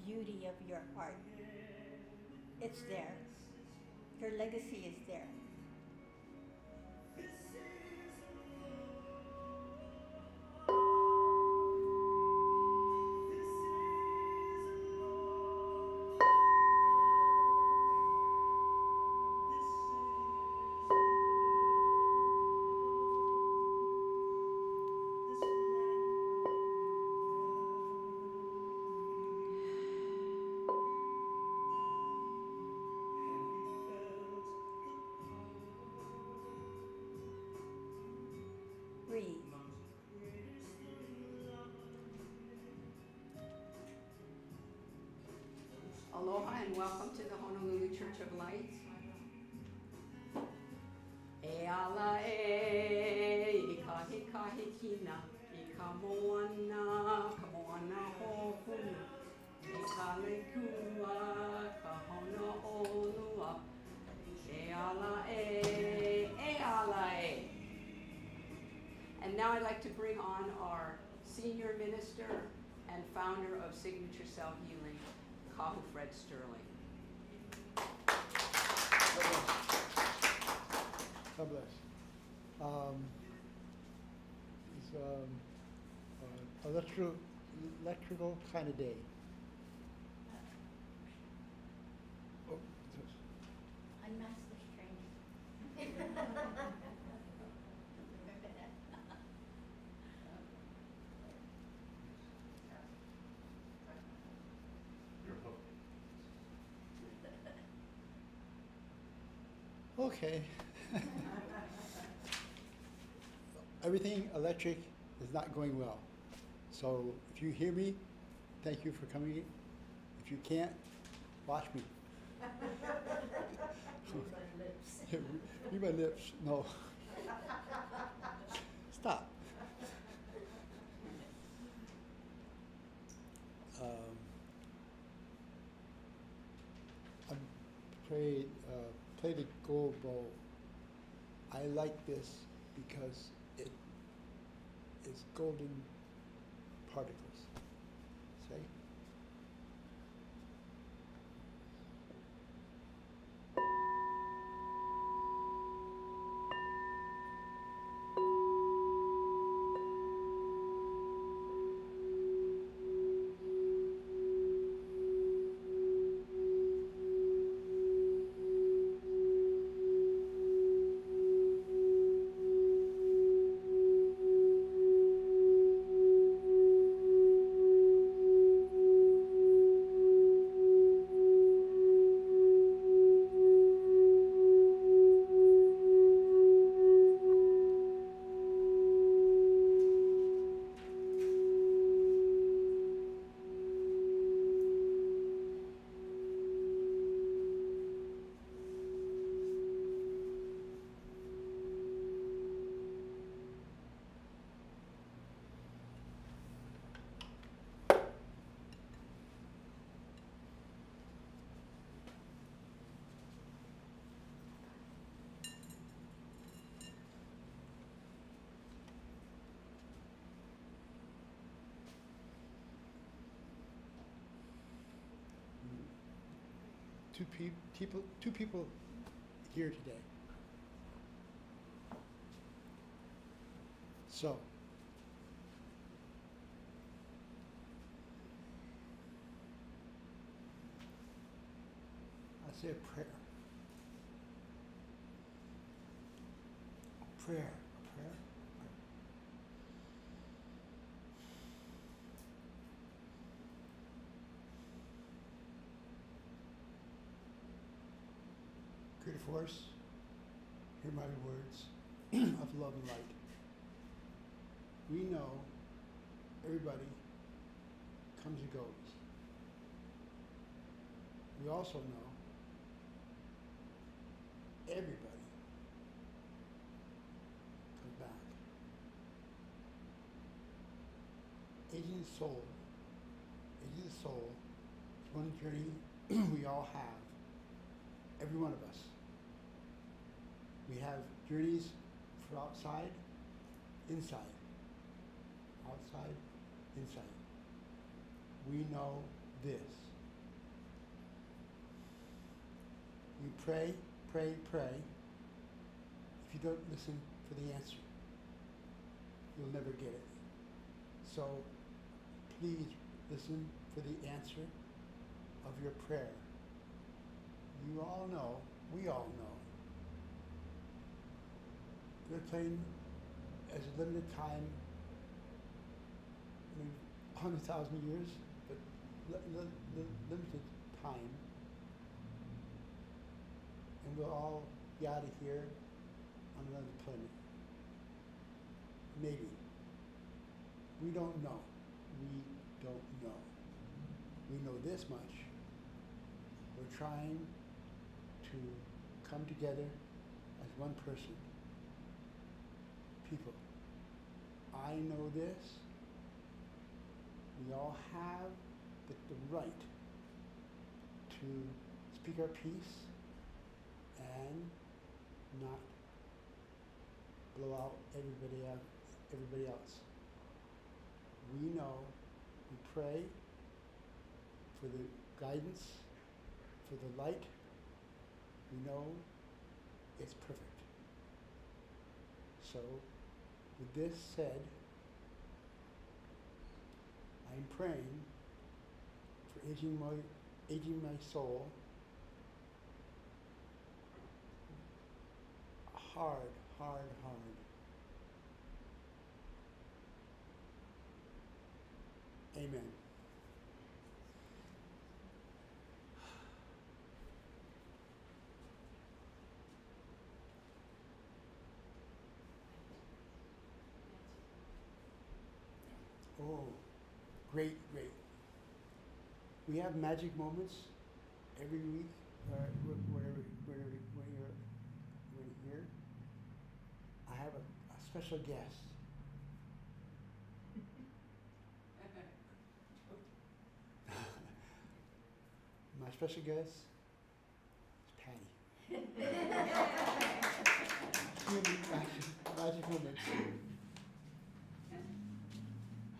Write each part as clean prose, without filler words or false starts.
beauty of your heart. It's there. Your legacy is there. Breathe. Aloha and welcome to the Honolulu Church of Light. E ala e, I kahi kina, I ka moana hopuna. E ka lekua, ka hona olua. E ala e. And now I'd like to bring on our senior minister and founder of Signature Cell Healing, Kahu Fred Sterling. God bless. It's electrical kind of day. Oh, Unmask the string. okay. Everything electric is not going well. So if you hear me, thank you for coming. If you can't, watch me. Read my lips. No. Stop. I play the gold bowl. I like this because it is golden particles. See? Two people here today. So, I say a prayer. A prayer. Creative Force, hear my words of love and light. We know everybody comes and goes. We also know everybody comes back. Aging the soul is one journey we all have, every one of us. We have journeys for outside, inside. Outside, inside. We know this. You pray, pray, pray. If you don't listen for the answer, you'll never get it. So please listen for the answer of your prayer. You all know, we all know, we're playing as a limited time, 100,000 years, but limited time. And we'll all be out of here on another planet. Maybe. We don't know. We don't know. We know this much. We're trying to come together as one person. People, I know this. We all have the right to speak our piece and not blow out everybody else. We know, we pray for the guidance, for the light. We know it's perfect. So, with this said, I'm praying for aging my soul hard. Amen. Oh, great. We have magic moments every week, whenever when here. I have a special guest. My special guest is Patty. Magic moments.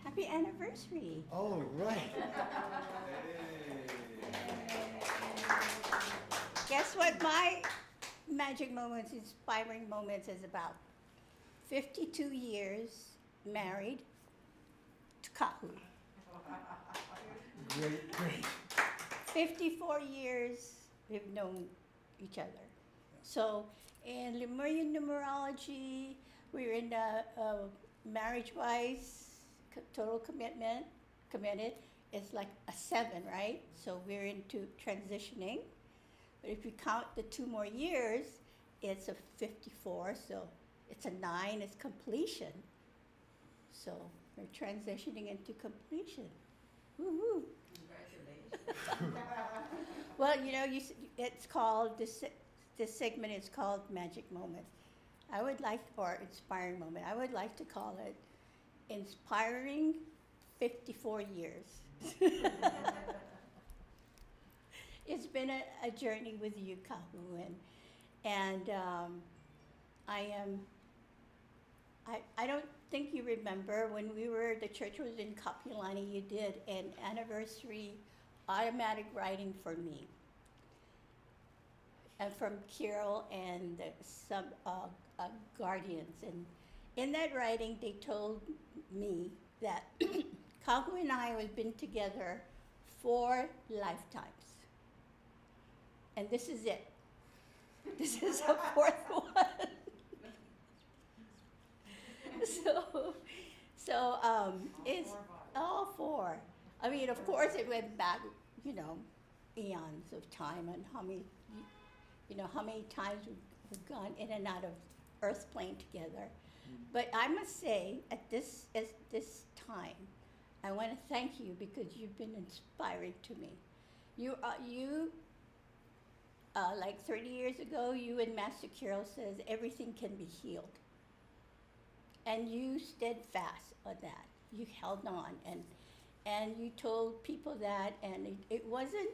Happy anniversary. Oh, right. Guess what my magic moments, inspiring moments is about? 52 years married to Kahu. Great. 54 years we've known each other. So in Lemurian numerology, we're in marriage-wise, total committed, it's like a 7, right? So we're into transitioning. But if you count the 2 more years, it's a 54, so it's a 9, it's completion. So we're transitioning into completion. Woo-hoo. Congratulations. Well, it's called, this segment is called Magic Moments. I would like, or Inspiring Moment, I would like to call it Inspiring 54 Years. It's been a journey with you, Kahu, and I don't think you remember when the church was in Kapilani, you did an anniversary automatic writing for me. And from Kirill and some guardians. And in that writing, they told me that Kahu and I have been together 4 lifetimes. And this is it. This is the 4th one. So it's all 4. I mean, of course, it went back, eons of time, and how many times we've gone in and out of Earth plane together. But I must say, at this time, I want to thank you because you've been inspiring to me. Like 30 years ago, you and Master Kirill says everything can be healed. And you steadfast on that. You held on and you told people that, and it wasn't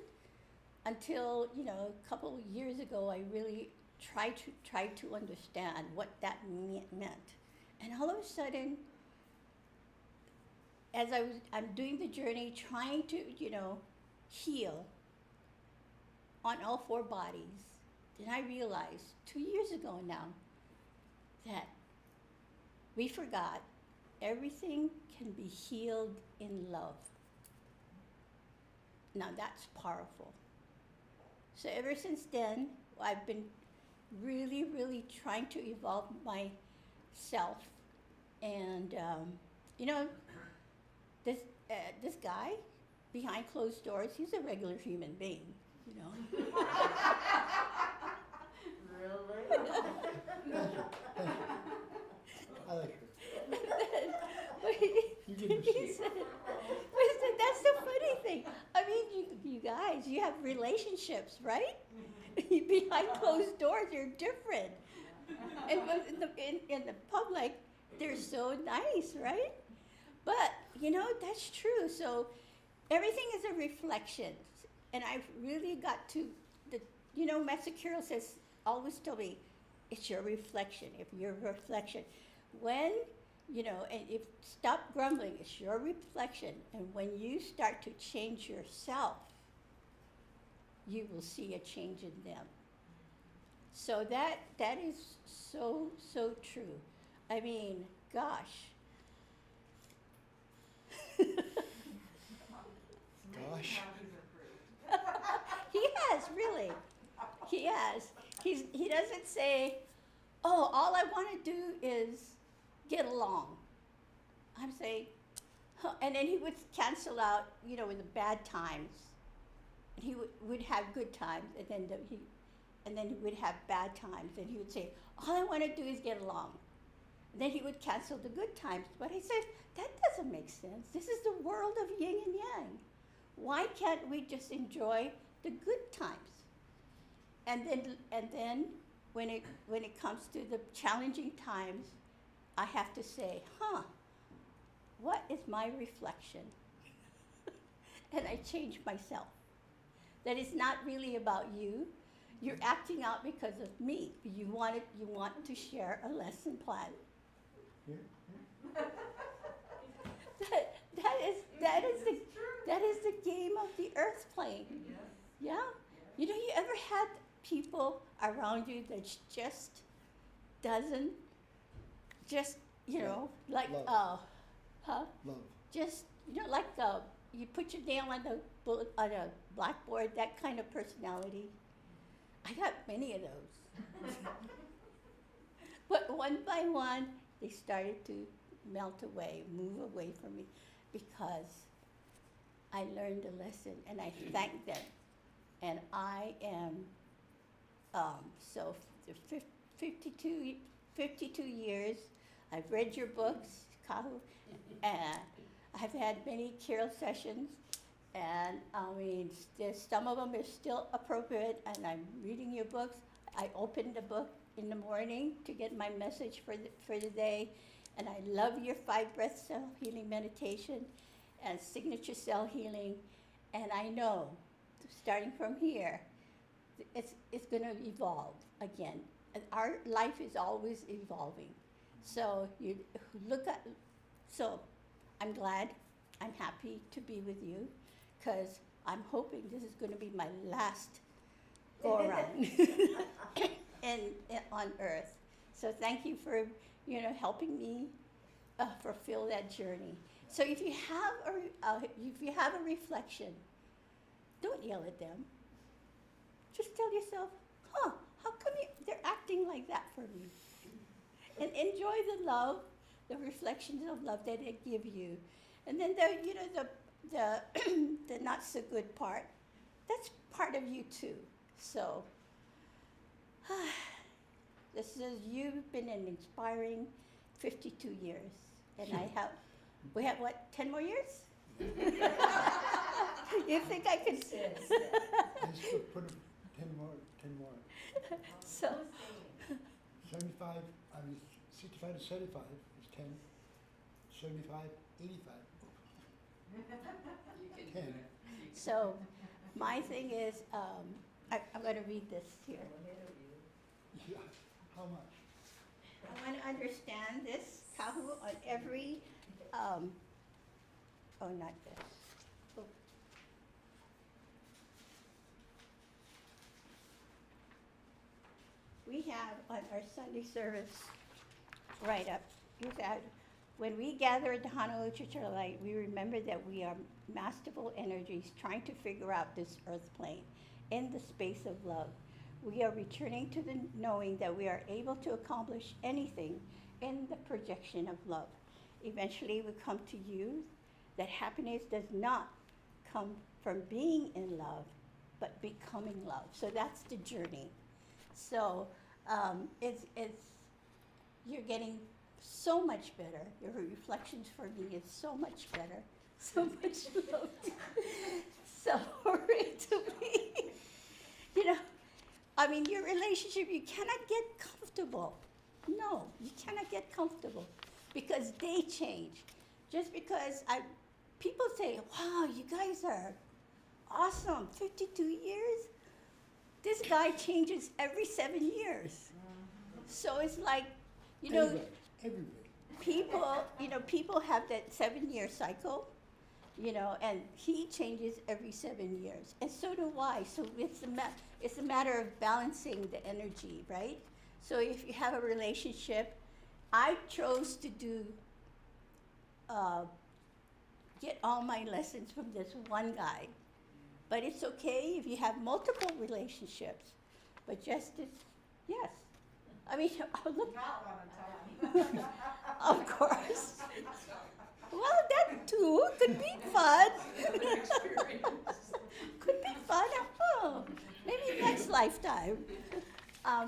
until, a couple of years ago I really tried to understand what that meant. And all of a sudden, as I'm doing the journey, trying to, heal on all 4 bodies, and I realized 2 years ago now that we forgot everything can be healed in love. Now that's powerful. So ever since then, I've been really, really trying to evolve myself. And, this guy behind closed doors, he's a regular human being, Really? I like her. But You give her he shit. said, that's the funny thing. I mean, you guys, you have relationships, right? Behind closed doors, you're different. And in the public, they're so nice, right? But, that's true. So everything is a reflection. And I've really got to, Master Carol says, always told me, it's your reflection. If your reflection, when, and if stop grumbling, it's your reflection. And when you start to change yourself, you will see a change in them. So that is so, so true. I mean, gosh. Gosh. He has, really. He has. He doesn't say, oh, all I want to do is get along. I'm saying, huh. And then he would cancel out, in the bad times. And he would have good times, and then he would have bad times, and he would say, all I want to do is get along. And then he would cancel the good times. But he said, that doesn't make sense. This is the world of yin and yang. Why can't we just enjoy the good times? And then when it comes to the challenging times, I have to say, what is my reflection? And I change myself. That it's not really about you. You're acting out because of me. You want to share a lesson plan. Here. That is the game of the earth plane. Yeah. You ever had people around you that just doesn't, like, Love. huh? Love. Just, like you put your nail on a blackboard, that kind of personality. I got many of those. But one by one, they started to melt away, move away from me, because I learned a lesson, and I thank them. And I am, so the 52 years, I've read your books, Kahu, and I've had many Carol sessions, and some of them are still appropriate, and I'm reading your books. I open the book in the morning to get my message for the day, and I love your 5 breath cell healing meditation and signature cell healing, and I know, starting from here, it's going to evolve again. And our life is always evolving. So so I'm glad, I'm happy to be with you, because I'm hoping this is going to be my last go around on Earth. So thank you for helping me fulfill that journey. So if you have a reflection, don't yell at them. Just tell yourself, how come they're acting like that for me? And enjoy the love, the reflections of love that they give you. And then the not so good part, that's part of you too. So you've been an inspiring 52 years. And we have what, 10 more years? You think I could? Just put 10 more. So, 75, 65 to 75 is 10. 75, 85. You can do 10. it. so my thing is, I'm going to read this here. Yeah. How much? I want to understand this, Kahu, on every, not this. Oh. have on our Sunday service write-up is that when we gather at the Honolulu Church of the Light, we remember that we are masterful energies trying to figure out this earth plane in the space of love. We are returning to the knowing that we are able to accomplish anything in the projection of love. Eventually, we come to you that happiness does not come from being in love, but becoming love. So that's the journey. So it's you're getting so much better. Your reflections for me is so much better. So much love. Sorry to me. You know, I mean, your relationship, you cannot get comfortable. No, you cannot get comfortable because they change. Just because people say, wow, you guys are awesome, 52 years? This guy changes every 7 years. So it's like, you know, Everybody. people have that 7-year cycle, and he changes every 7 years. And so do I. So it's a matter of balancing the energy, right? So if you have a relationship, I chose to get all my lessons from this one guy. But it's okay if you have multiple relationships. But yes. I mean, look. Not one at a time. Of course. Well, that too could be fun. Could be fun. Oh, maybe next lifetime.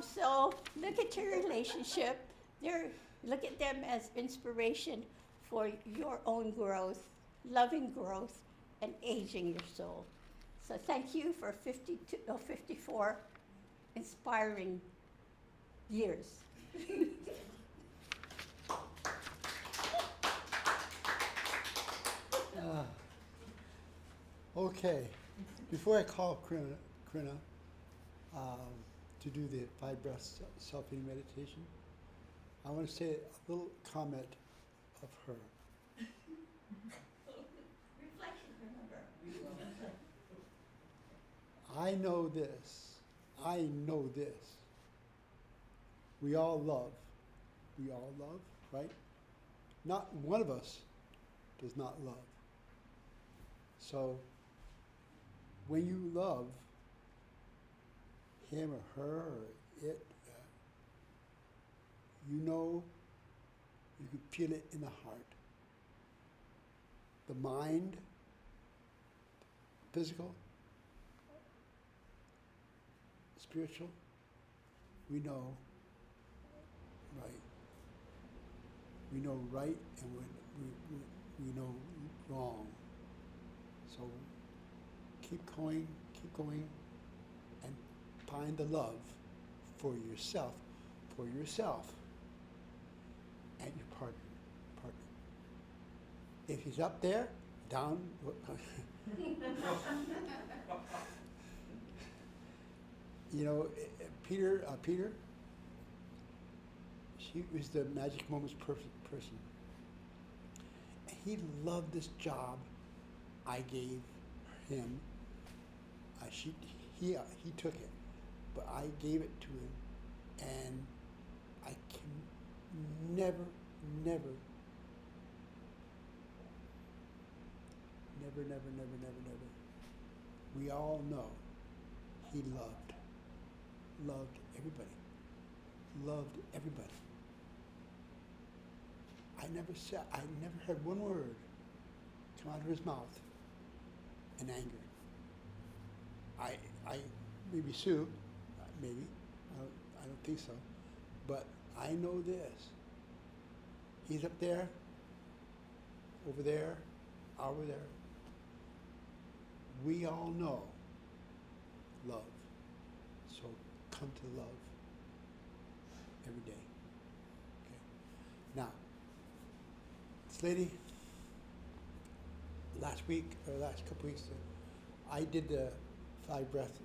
So look at your relationship. Look at them as inspiration for your own growth, loving growth, and aging your soul. So thank you for 54 inspiring years. Okay, before I call Krina to do the 5 breaths self-healing meditation, I want to say a little comment of her. Reflection, remember. I know this. We all love, right? Not one of us does not love. So when you love him or her or it, you can feel it in the heart. The mind, physical, spiritual, we know right. We know right and we know wrong. So keep going, and find the love for yourself, and your partner. If he's up there, down. Peter, she was the Magic Moments perfect person. He loved this job I gave him. He took it, but I gave it to him, and I can never. We all know he loved everybody. I never heard one word come out of his mouth in anger. I maybe Sue, maybe, I don't think so, but I know this. He's up there, over there, over there. We all know love. So come to love every day. Okay. Now, this lady, last couple weeks, I did the 5 breath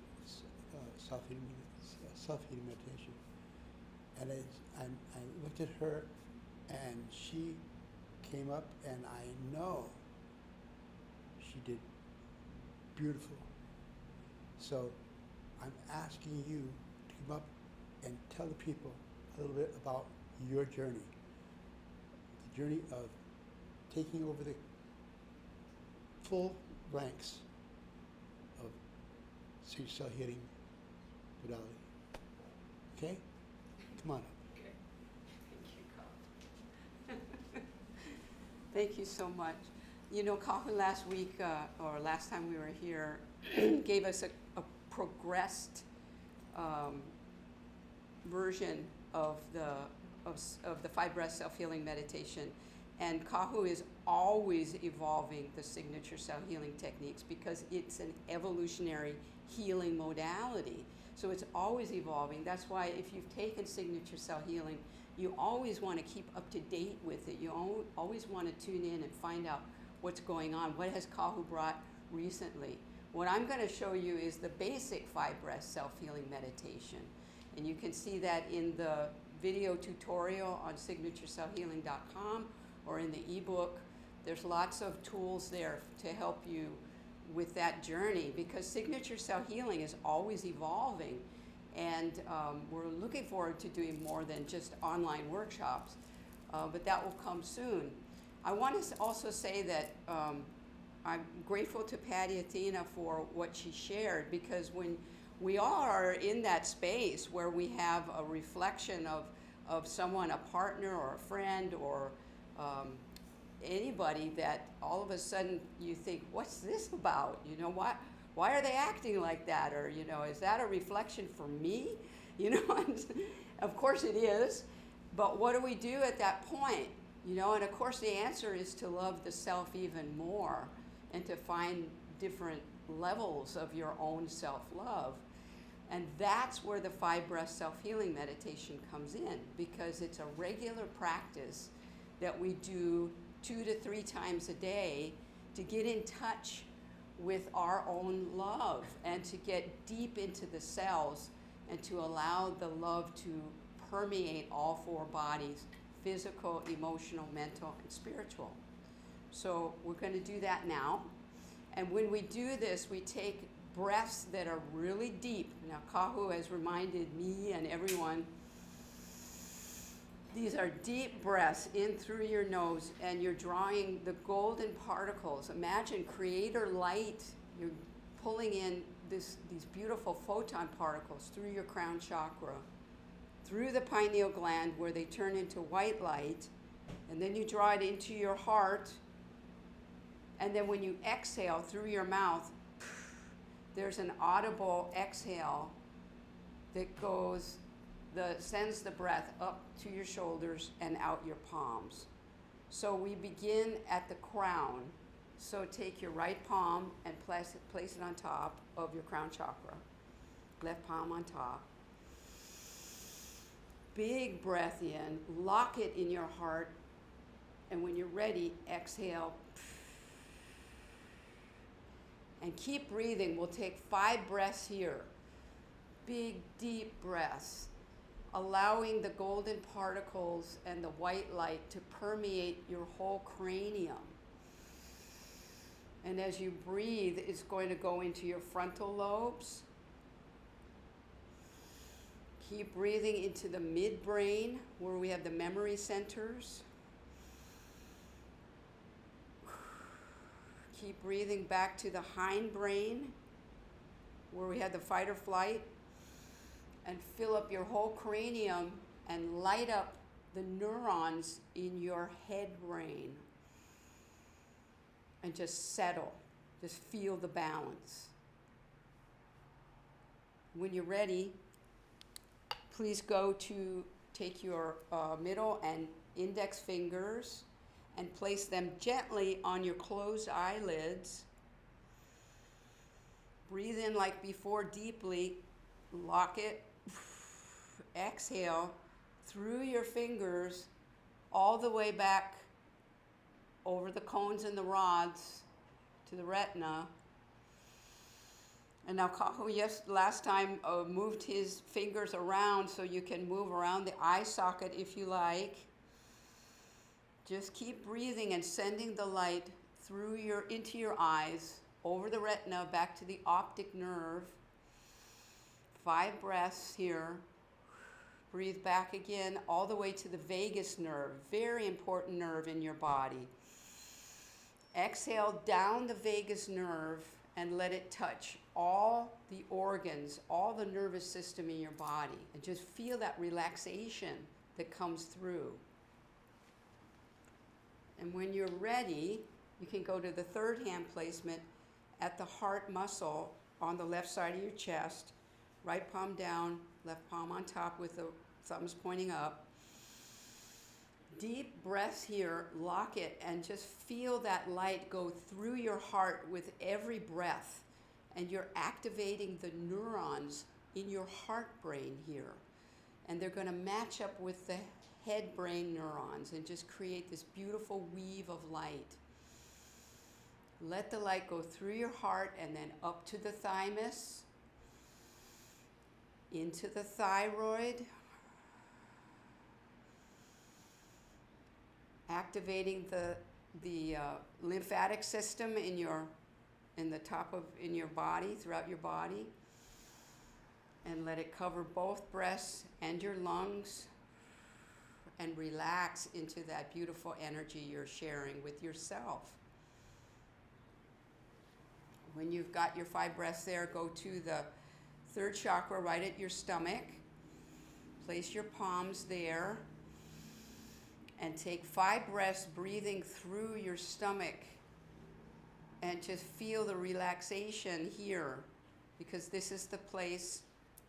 self-healing meditation, and I looked at her, and she came up, and I know she did beautiful. So I'm asking you to come up and tell the people a little bit about your journey. The journey of taking over the full ranks of signature cell healing modality. Okay? Come on up. Okay. Thank you, Kahu. Thank you so much. You know, Kahu last week, or last time we were here, gave us a progressed version of the 5 breath self-healing meditation. And Kahu is always evolving the signature cell healing techniques because it's an evolutionary healing modality. So it's always evolving. That's why if you've taken signature cell healing, you always want to keep up to date with it. You always want to tune in and find out what's going on. What has Kahu brought recently? What I'm going to show you is the basic 5 breath self-healing meditation. And you can see that in the video tutorial on signaturecellhealing.com or in the ebook. There's lots of tools there to help you with that journey because signature cell healing is always evolving. And we're looking forward to doing more than just online workshops, but that will come soon. I want to also say that I'm grateful to Patty Athena for what she shared because when we all are in that space where we have a reflection of someone, a partner or a friend or anybody that all of a sudden you think, what's this about? You know, why are they acting like that? Or, you know, is that a reflection for me? You know, and of course it is, but what do we do at that point? You know, and of course the answer is to love the self even more and to find different levels of your own self-love. And that's where the 5 breath self-healing meditation comes in because it's a regular practice that we do 2 to 3 times a day to get in touch with our own love and to get deep into the cells and to allow the love to permeate all 4 bodies, physical, emotional, mental, and spiritual. So we're going to do that now. And when we do this, we take breaths that are really deep. Now, Kahu has reminded me and everyone, these are deep breaths in through your nose, and you're drawing the golden particles. Imagine creator light. You're pulling in these beautiful photon particles through your crown chakra, through the pineal gland where they turn into white light, and then you draw it into your heart. And then when you exhale through your mouth, there's an audible exhale that sends the breath up to your shoulders and out your palms. So we begin at the crown. So take your right palm and place it on top of your crown chakra. Left palm on top. Big breath in, lock it in your heart, and when you're ready, exhale. And keep breathing. We'll take 5 breaths here. Big, deep breaths, allowing the golden particles and the white light to permeate your whole cranium. And as you breathe, it's going to go into your frontal lobes. Keep breathing into the midbrain, where we have the memory centers. Keep breathing back to the hindbrain, where we have the fight or flight. And fill up your whole cranium and light up the neurons in your head brain. And just settle. Just feel the balance. When you're ready, please go to take your middle and index fingers and place them gently on your closed eyelids. Breathe in like before deeply. Lock it. Exhale through your fingers all the way back over the cones and the rods to the retina. And now Kahu, last time moved his fingers around so you can move around the eye socket if you like. Just keep breathing and sending the light into your eyes, over the retina, back to the optic nerve. 5 breaths here. Breathe back again all the way to the vagus nerve, very important nerve in your body. Exhale down the vagus nerve and let it touch all the organs, all the nervous system in your body. And just feel that relaxation that comes through. And when you're ready, you can go to the third hand placement at the heart muscle on the left side of your chest. Right palm down, left palm on top with the thumbs pointing up. Deep breath here, lock it, and just feel that light go through your heart with every breath. And you're activating the neurons in your heart brain here. And they're going to match up with the head brain neurons and just create this beautiful weave of light. Let the light go through your heart and then up to the thymus, into the thyroid, activating the lymphatic system in your body, throughout your body, and let it cover both breasts and your lungs, and relax into that beautiful energy you're sharing with yourself. When you've got your 5 breaths there, go to the third chakra right at your stomach. Place your palms there and take 5 breaths breathing through your stomach, and just feel the relaxation here, because this is the place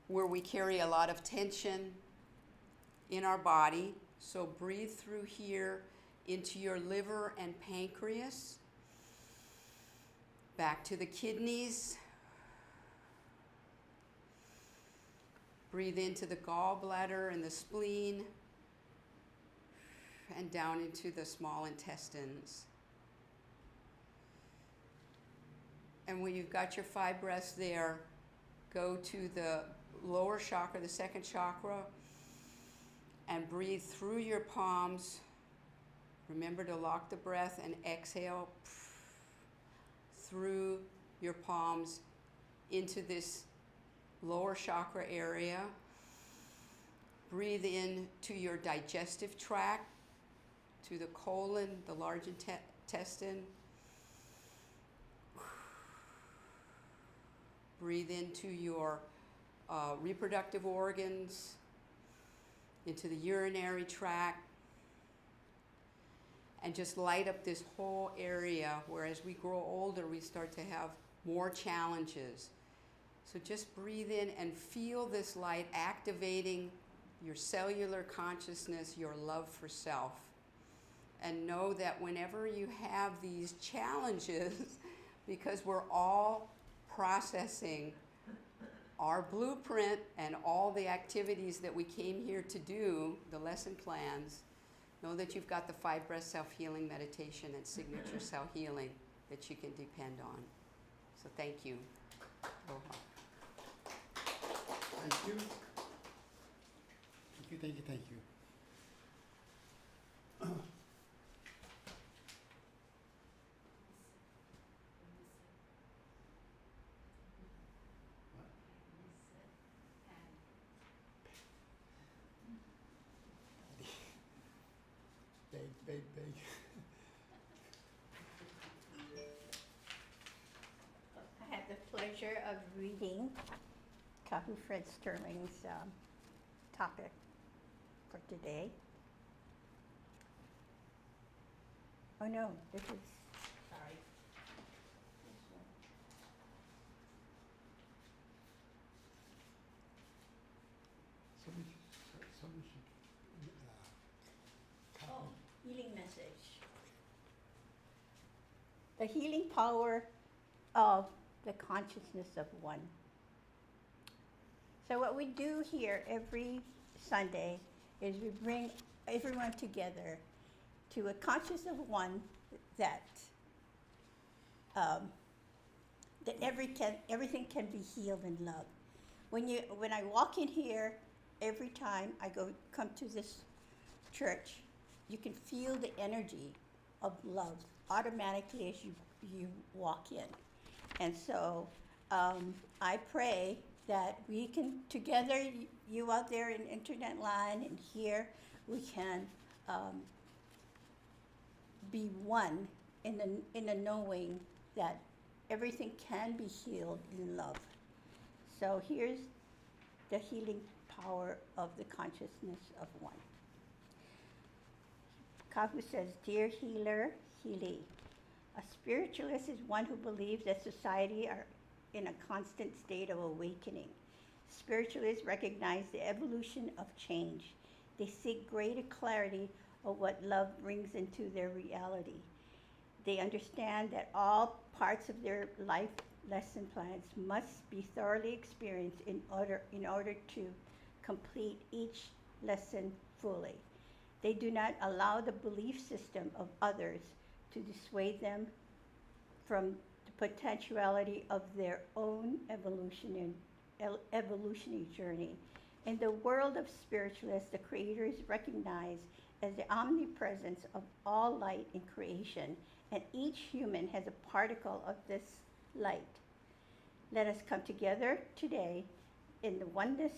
where we carry a lot of tension in our body. So breathe through here into your liver and pancreas, back to the kidneys. Breathe into the gallbladder and the spleen, and down into the small intestines. And when you've got your 5 breaths there, go to the lower chakra, the second chakra, and breathe through your palms. Remember to lock the breath and exhale through your palms into this lower chakra area. Breathe in to your digestive tract, to the colon, the large intestine. Breathe into your reproductive organs, into the urinary tract, and just light up this whole area where, as we grow older, we start to have more challenges. So just breathe in and feel this light activating your cellular consciousness, your love for self. And know that whenever you have these challenges, because we're all processing our blueprint and all the activities that we came here to do, the lesson plans, know that you've got the 5 breath self-healing meditation and signature cell healing that you can depend on. So thank you. Aloha. Thank you. Thank you, thank you, thank you. Big. I have the pleasure of reading Kahu Fred Sterling's topic for today. Oh no, this is, sorry. This one. Someone should copy. Oh, healing message. The healing power of the consciousness of one. So what we do here every Sunday is we bring everyone together to a consciousness of one that everything can be healed in love. When I walk in here, every time I come to this church, you can feel the energy of love automatically as you walk in. And so I pray that we can together, you out there in internet line and here, we can be one in the knowing that everything can be healed in love. So here's the healing power of the consciousness of one. Kahu says, "Dear healer, Healy, a spiritualist is one who believes that society are in a constant state of awakening. Spiritualists recognize the evolution of change. They seek greater clarity of what love brings into their reality. They understand that all parts of their life lesson plans must be thoroughly experienced in order to complete each lesson fully. They do not allow the belief system of others to dissuade them from the potentiality of their own evolutionary journey. In the world of spiritualists, the Creator is recognized as the omnipresence of all light in creation, and each human has a particle of this light. Let us come together today in the oneness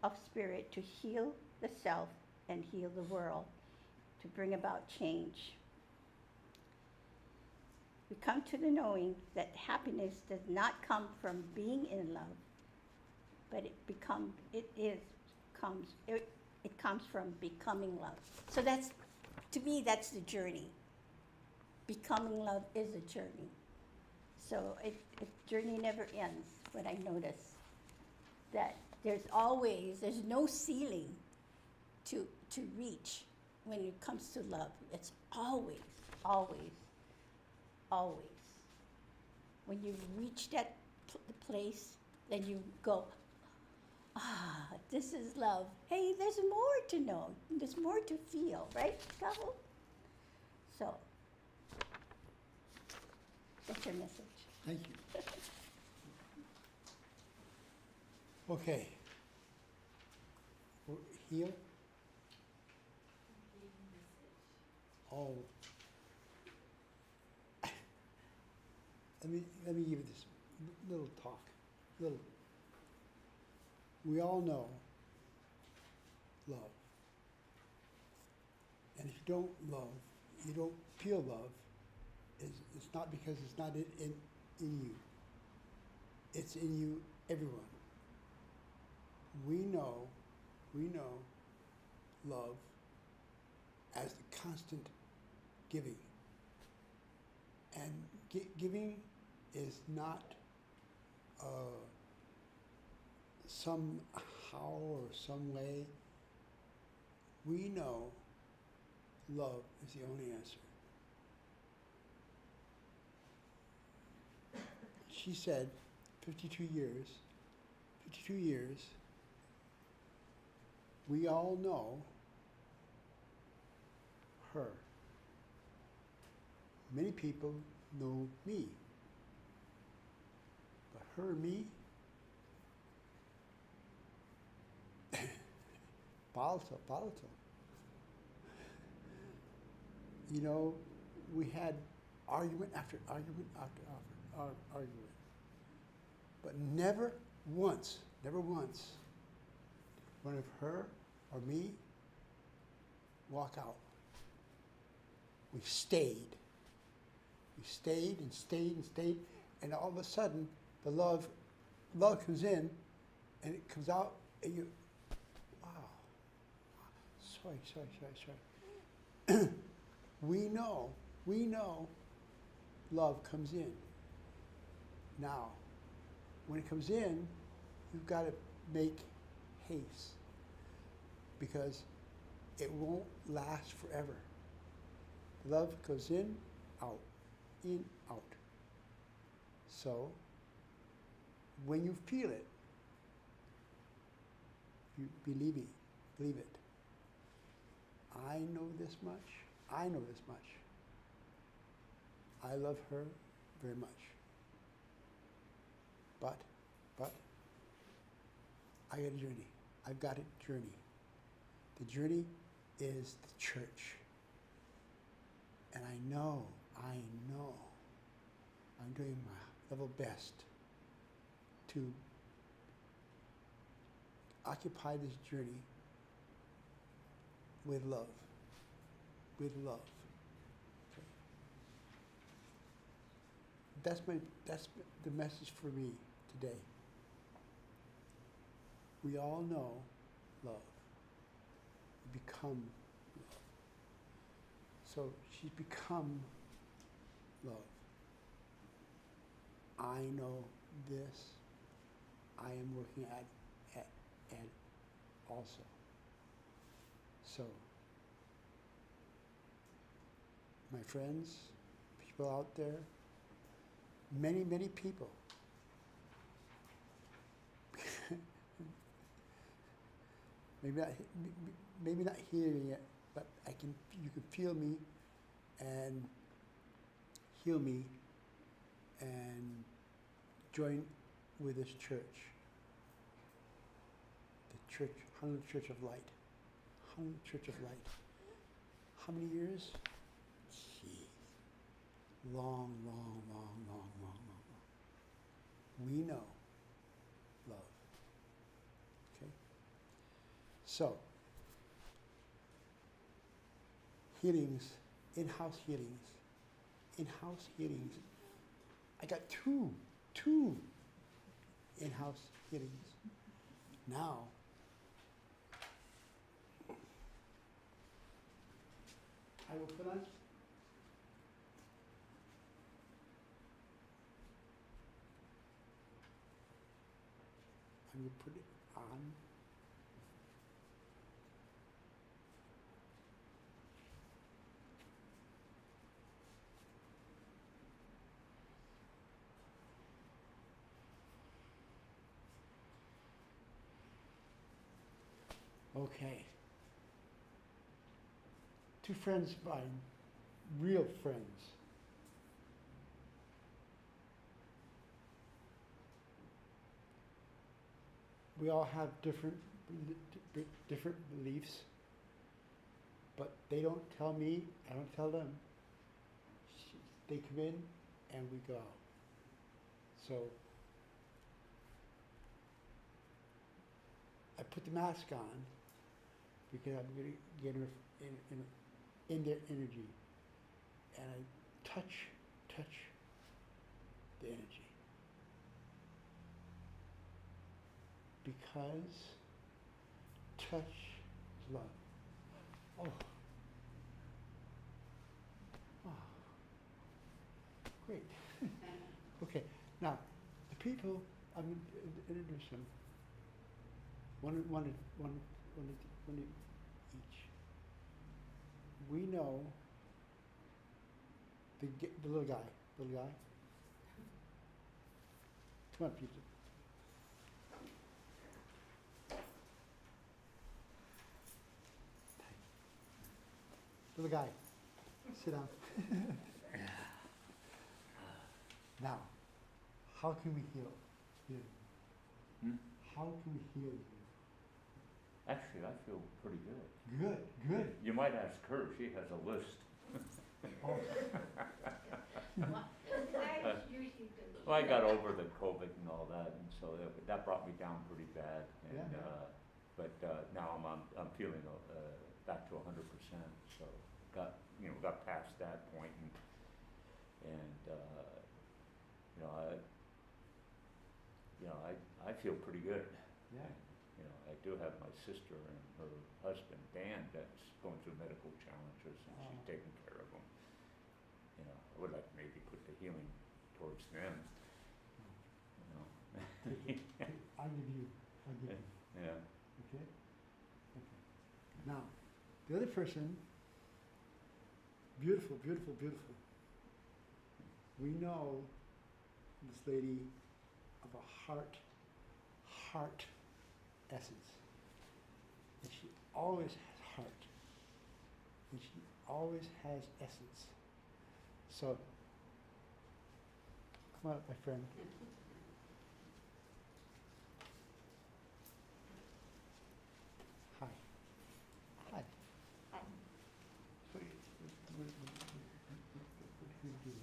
of spirit to heal the self and heal the world, to bring about change. We come to the knowing that happiness does not come from being in love, but it comes from becoming love. So that's, to me, that's the journey. Becoming love is a journey. So journey never ends. But I notice that there's no ceiling to reach when it comes to love. It's always, always, always. When you reach that place, then you go, this is love. Hey, there's more to know. There's more to feel, right, Kaho? So, that's your message. Thank you. Okay. Heal? Oh. Let me give you this little talk. We all know love. And if you don't love, you don't feel love, it's not because it's not in you. It's in you, everyone. We know love as the constant giving. And giving is not somehow or some way. We know love is the only answer. She said 52 years, we all know her. Many people know me. But her and me, volatile. You know, we had argument after argument after argument. But never once, one of her or me walk out. We stayed, and all of a sudden, the love comes in, and it comes out, and you, wow, sorry. We know love comes in. Now, when it comes in, you've got to make haste, because it won't last forever. Love goes in, out. So, when you feel it, you believe it. I know this much. I love her very much. But, I got a journey. I've got a journey. The journey is the church. And I know, I'm doing my level best to occupy this journey with love. With love. Okay. That's the message for me today. We all know love. We become love. So she's become love. I know this. I am working at also. So, my friends, people out there, many, many people, maybe not hearing it, but you can feel me and heal me and join with this church. The church, Honolulu Church of Light. Honolulu Church of Light. How many years? Jeez. Long. We know love. Okay? So, healings, in-house healings. In-house healings. I got two in-house healings. Now, I will put on I'm going to put it on. Okay. Two friends of mine, real friends. We all have different beliefs, but they don't tell me, I don't tell them. They come in and we go out. So I put the mask on because I'm going to get her in their energy, and I touch the energy. Because touch is love. Oh. Great. Okay, now, the people, I'm going to introduce them. One each. We know the little guy. Come on, Peter. Little guy, sit down. Now, how can we heal you? How can we heal you? Actually, I feel pretty good. Good. You might ask her, she has a list. Oh. Well, I got over the COVID and all that, and so that brought me down pretty bad. And Yeah. But now I'm feeling back to 100%. So got past that point, and I feel pretty good. Yeah. I do have my sister and her husband Dan that's going through medical challenges, and she's taking care of them. I would like to maybe put the healing towards them. I'll give you. Yeah. Okay? Now, the other person, beautiful. We know this lady of a heart essence. And she always has heart. And she always has essence. So, come on up, my friend. Hi. Hi. What do you do? Just for me to continue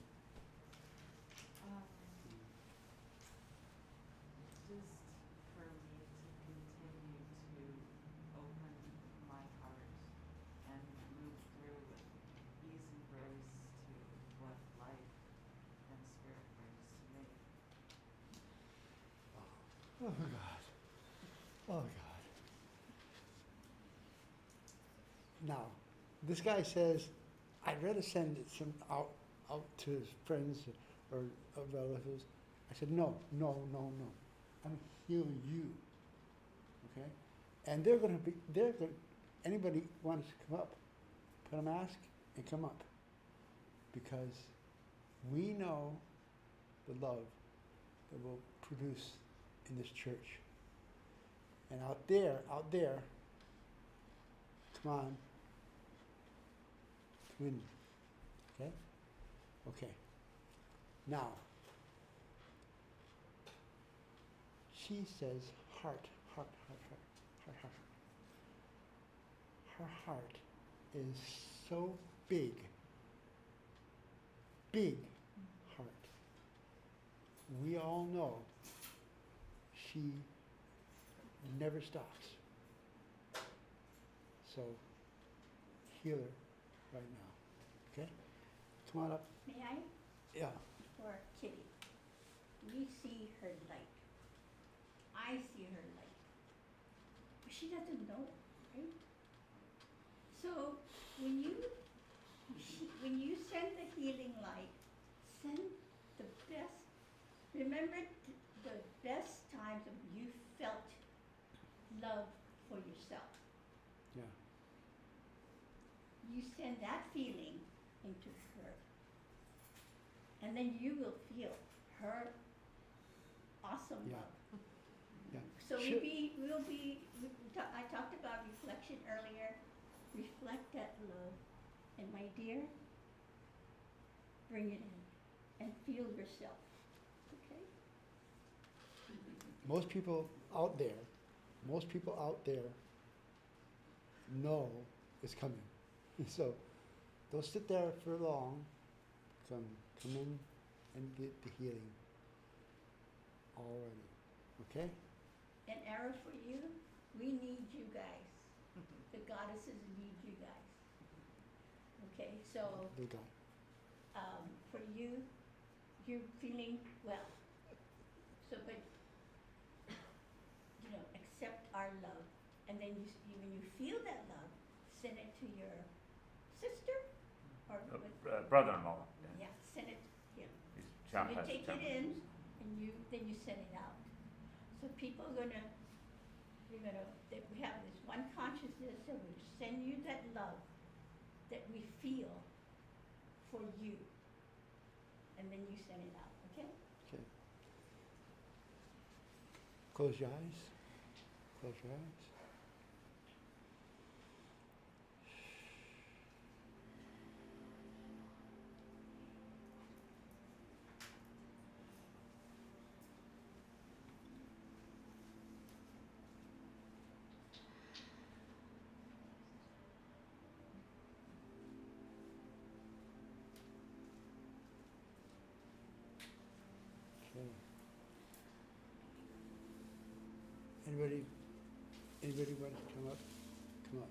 Oh God. Oh God. Now, this guy says, I'd rather send it some out to his friends or relatives. I said, no. I'm healing you. Okay? And anybody wants to come up, put a mask and come up. Because we know the love that will produce in this church. And out there, come on, come in, okay? Okay. Now, she says heart. Her heart is so big heart. We all know she never stops. So, heal her right now. Okay? Come on up. May I? Yeah. Or Kitty. We see her light. I see her light. But she doesn't know, right? So when you send the healing light, send the best. Remember the best times of you felt love for yourself. Yeah. You send that feeling into her. And then you will feel her awesome Yeah. love. Yeah. So Sure. I talked about reflection earlier. Reflect that love. And my dear, bring it in and feel yourself. Okay? Most people out there know it's coming. So don't sit there for long. Come in and get the healing already. Okay? An arrow for you. We need you guys. The goddesses need you guys. Okay, so The guy. for you, you're feeling well. So, but accept our love, and then when you feel that love, send it to your sister or Brother-in-law. yeah, send it here. He's So you has take it challenges. in, and then you send it out. So people are that we have this one consciousness, and we send you that love that we feel for you, and then you send it out. Okay? Okay. Close your eyes. Close your eyes. Okay. Anybody want to come up? Come up.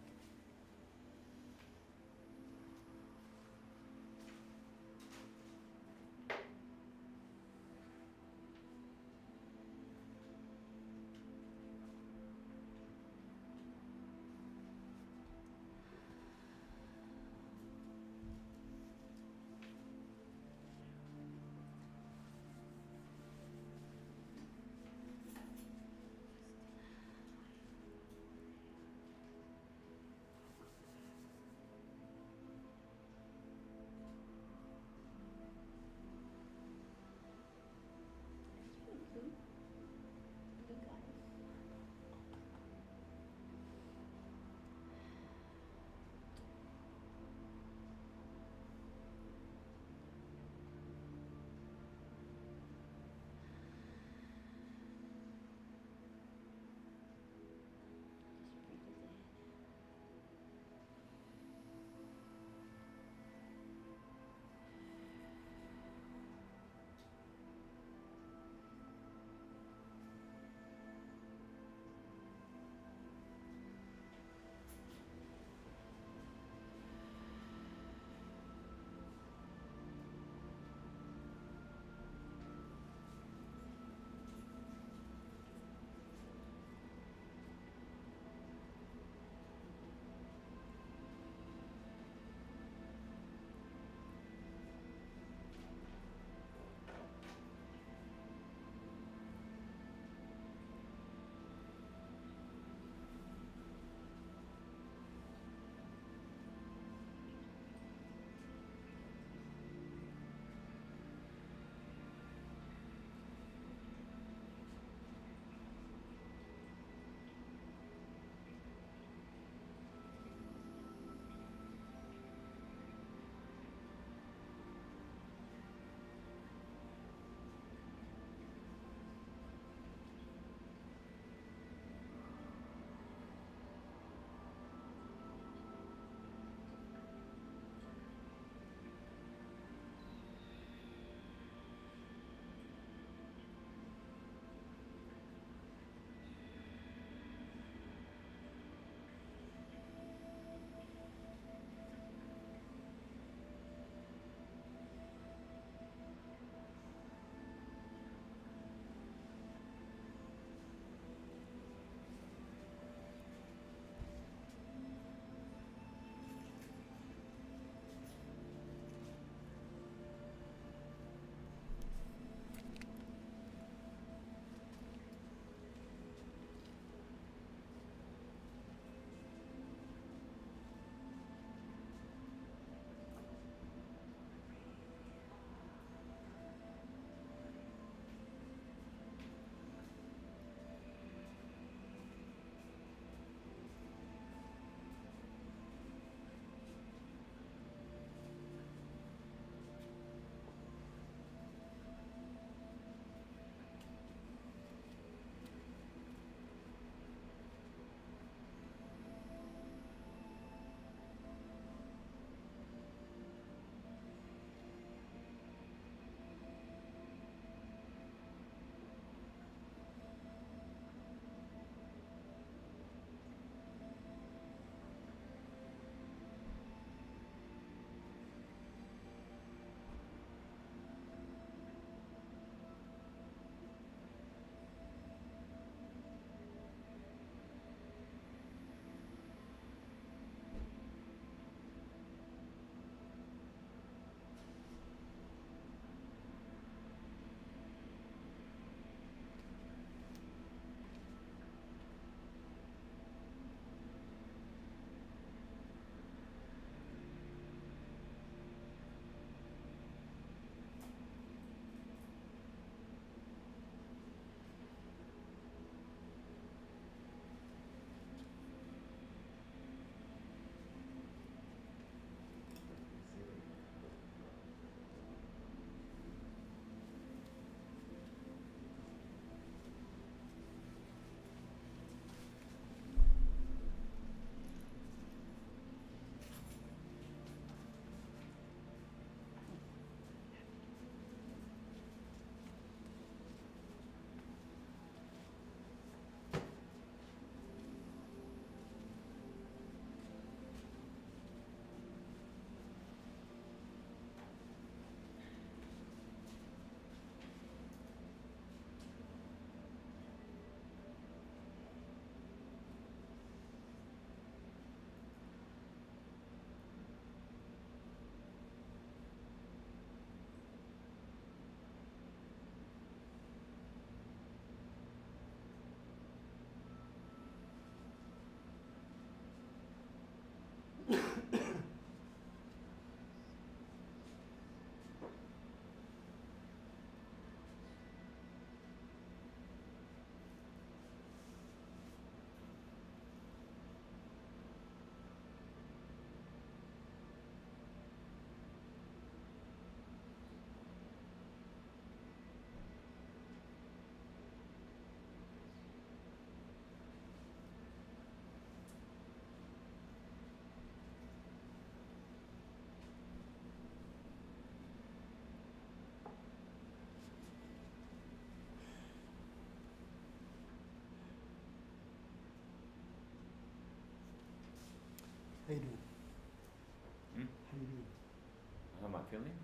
healing?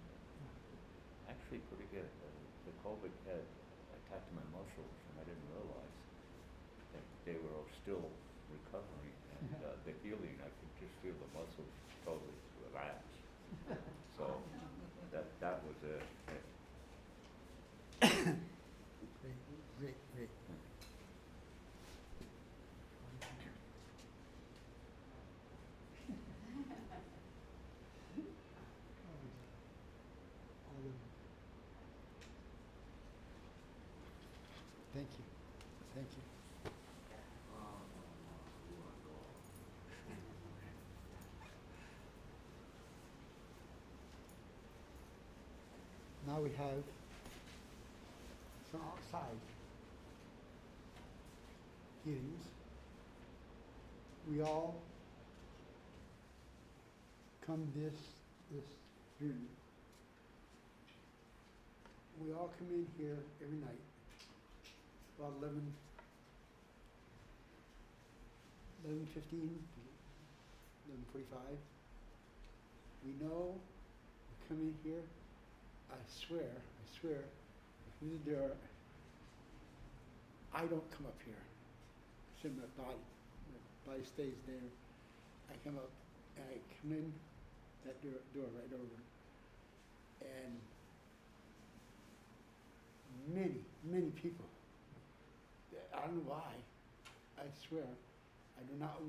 Actually, pretty good. The COVID had attacked my muscles, and I didn't realize that they were all still recovering. And the healing, I could just feel the muscles totally relax. So that was it. Great. Thank you. Now we have some outside healings. We all come this journey. We all come in here every night, about 11:15, 11:45. We know we come in here. I swear, through the door, I don't come up here. It's in my body stays there. I come up and I come in that door right over. And many people, I don't know why, I swear, I do not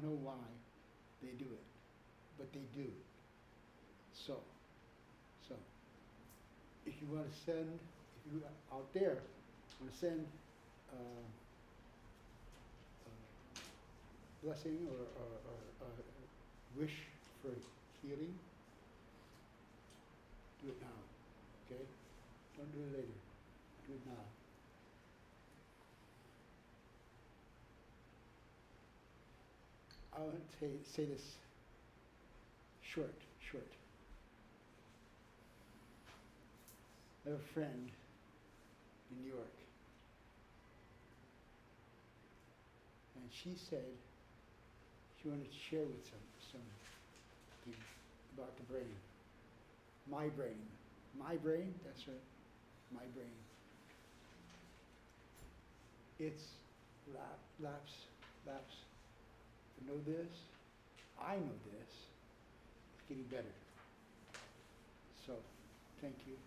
know why they do it, but they do. So, if you want to send, if you out there want to send a blessing or a wish for healing, do it now, okay? Don't do it later. Do it now. I want to say this short. I have a friend in New York, and she said she wanted to share with something about the brain. My brain, that's right, my brain. It's lapse. I know this, it's getting better. So, thank you.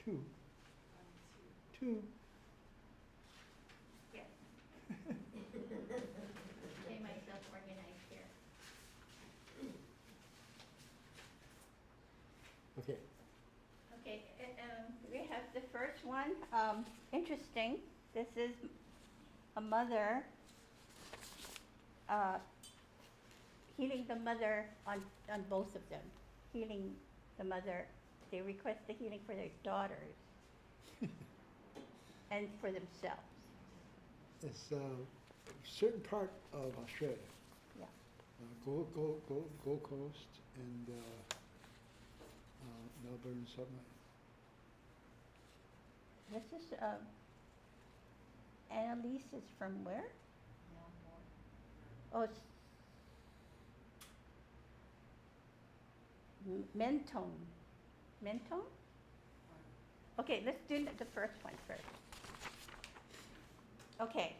Okay. Two. Yes. Get myself organized here. Okay. Okay, we have the first one. Interesting. This is a mother healing the mother on both of them. Healing the mother. They request the healing for their daughters and for themselves. It's a certain part of Australia. Yeah. Gold Coast and Melbourne, something. This is Annalise is from where? Oh, it's Mentone? Okay, let's do the first one first. Okay.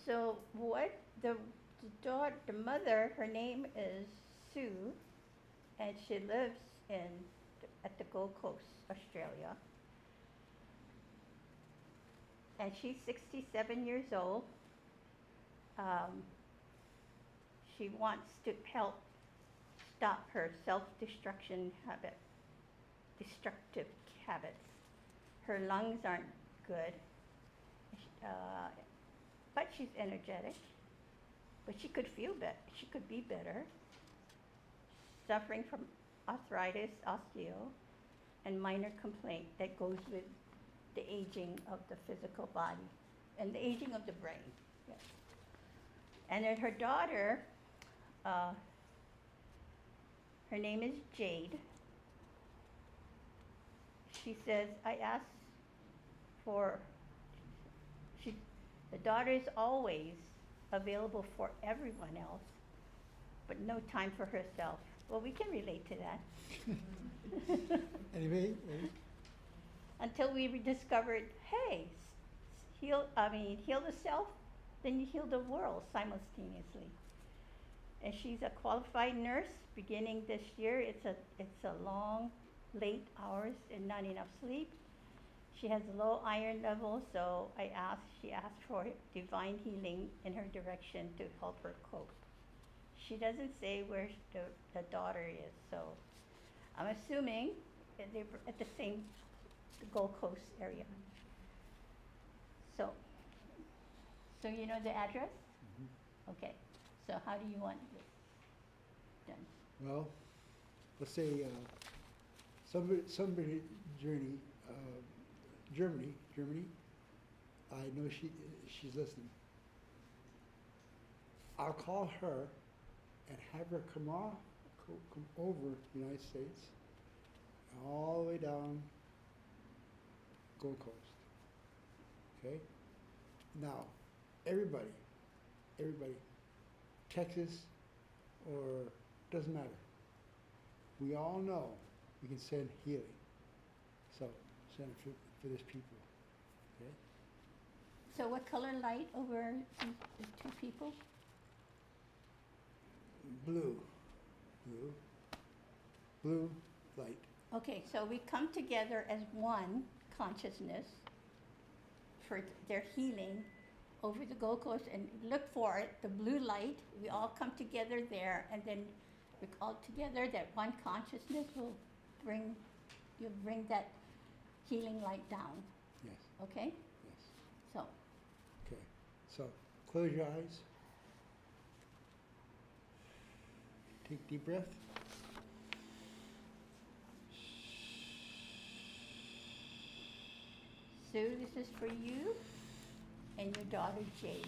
So what the mother, her name is Sue, and she lives at the Gold Coast, Australia. And she's 67 years old. She wants to help stop her destructive habits. Her lungs aren't good, but she's energetic. But she could feel better. She could be better. Suffering from arthritis, osteo, and minor complaint that goes with the aging of the physical body and the aging of the brain. Yes. And then her daughter, her name is Jade. She says, I asked for, she, the daughter is always available for everyone else, but no time for herself. Well, we can relate to that. Anyway, Until we discovered, hey, heal the self, then you heal the world simultaneously. And she's a qualified nurse beginning this year. It's a long, late hours and not enough sleep. She has low iron levels, so she asked for divine healing in her direction to help her cope. She doesn't say where the daughter is, so I'm assuming that they're at the same Gold Coast area. So you know the address? Okay, so how do you want this done? well, let's say somebody journey, Germany. I know she's listening. I'll call her and have her come over the United States, all the way down Gold Coast. Okay? Now, everybody, Texas or doesn't matter. We all know we can send healing. So send it for these people. Okay? So what color light over the two people? Blue light. Okay, so we come together as one consciousness for their healing over the Gold Coast, and look for it, the blue light. We all come together there, and then we all together, that one consciousness will bring that healing light down. Yes. Okay? Yes. So Okay. So close your eyes. Take deep breath. Sue, this is for you and your daughter Jade.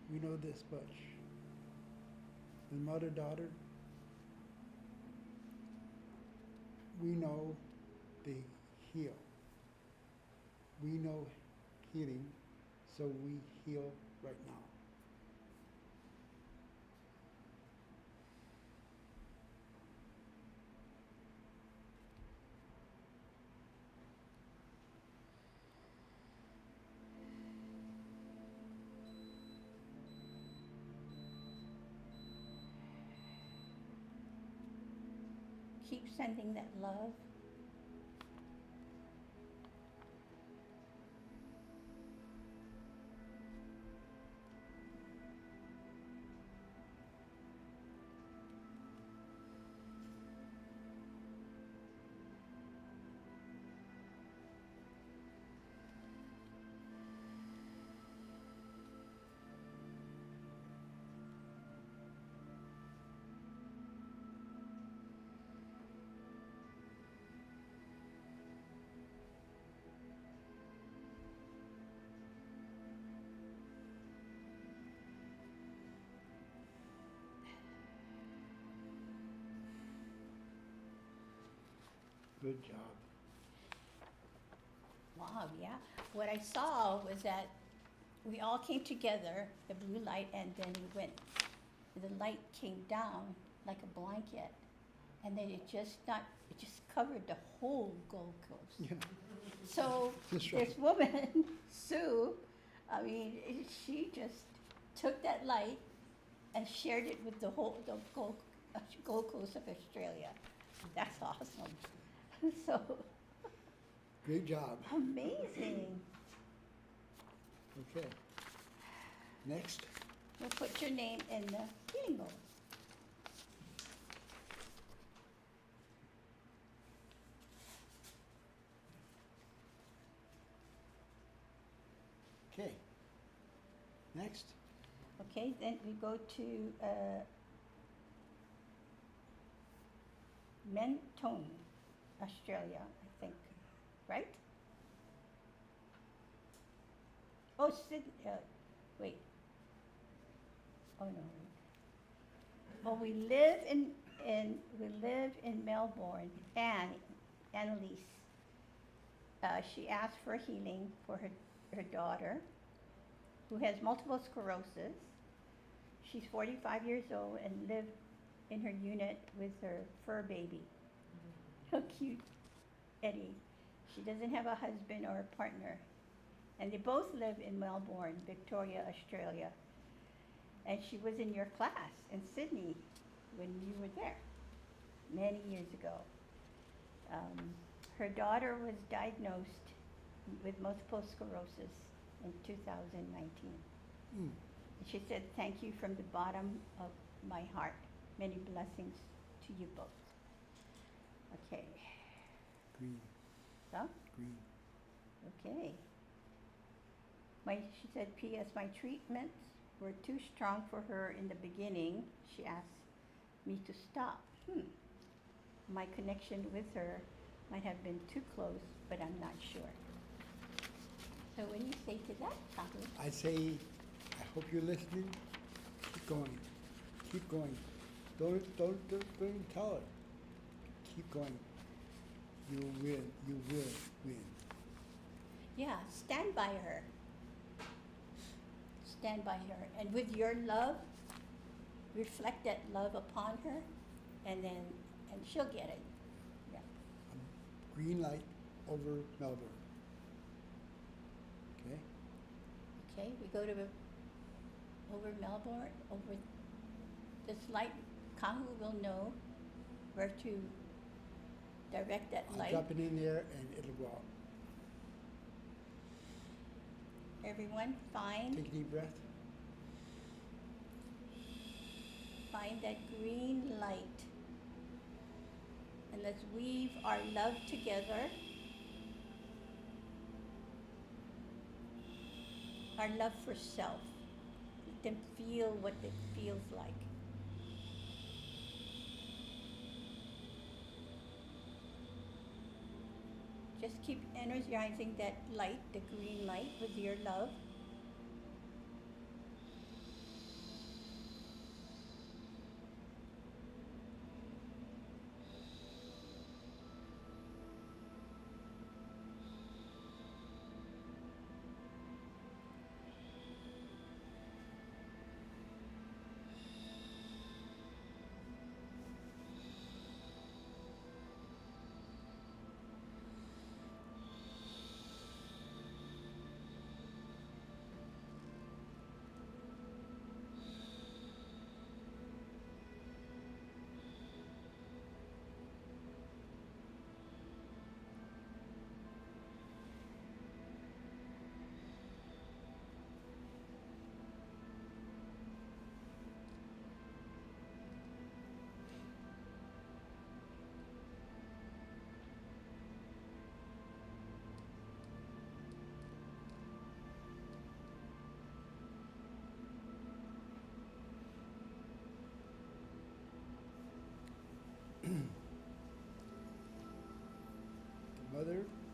We know this much. The mother-daughter, we know they heal. We know healing, so we heal right now. Keep sending that love. Good job. Wow, yeah. What I saw was that we all came together, the blue light, and then the light came down like a blanket, and then it just covered the whole Gold Coast. Yeah. So That's right. this woman, Sue, she just took that light and shared it with the whole Gold Coast of Australia. That's awesome. So Great job. amazing. Okay. Next. We'll put your name in the healing bowl. Okay. Next. Okay, then we go to Mentone, Australia, I think, right? Oh, wait. Oh no. Well, we live in Melbourne. Annalise. She asked for healing for her daughter, who has multiple sclerosis. She's 45 years old and lived in her unit with her fur baby. How cute, Eddie. She doesn't have a husband or a partner. And they both live in Melbourne, Victoria, Australia. And she was in your class in Sydney when you were there many years ago. Her daughter was diagnosed with multiple sclerosis in 2019. Mm. She said, "Thank you from the bottom of my heart. Many blessings to you both." Okay. Green. So, Green. okay. She said, "P.S. My treatments were too strong for her in the beginning. She asked me to stop. My connection with her might have been too close, but I'm not sure." So what do you say to that, Chakra? I say, I hope you're listening. Keep going. Keep going. Don't even tell her. Keep going. You will win. You will win. Yeah, stand by her. Stand by her. And with your love, reflect that love upon her, and she'll get it. Yeah. Green light over Melbourne. Okay? Okay, we go to over Melbourne, over this light. Kahu will know where to direct that I'll light. drop it in there and it'll go out. Everyone, find Take a deep breath. that green light. And let's weave our love together. Our love for self. Let them feel what it feels like. Just keep energizing that light, the green light, with your love.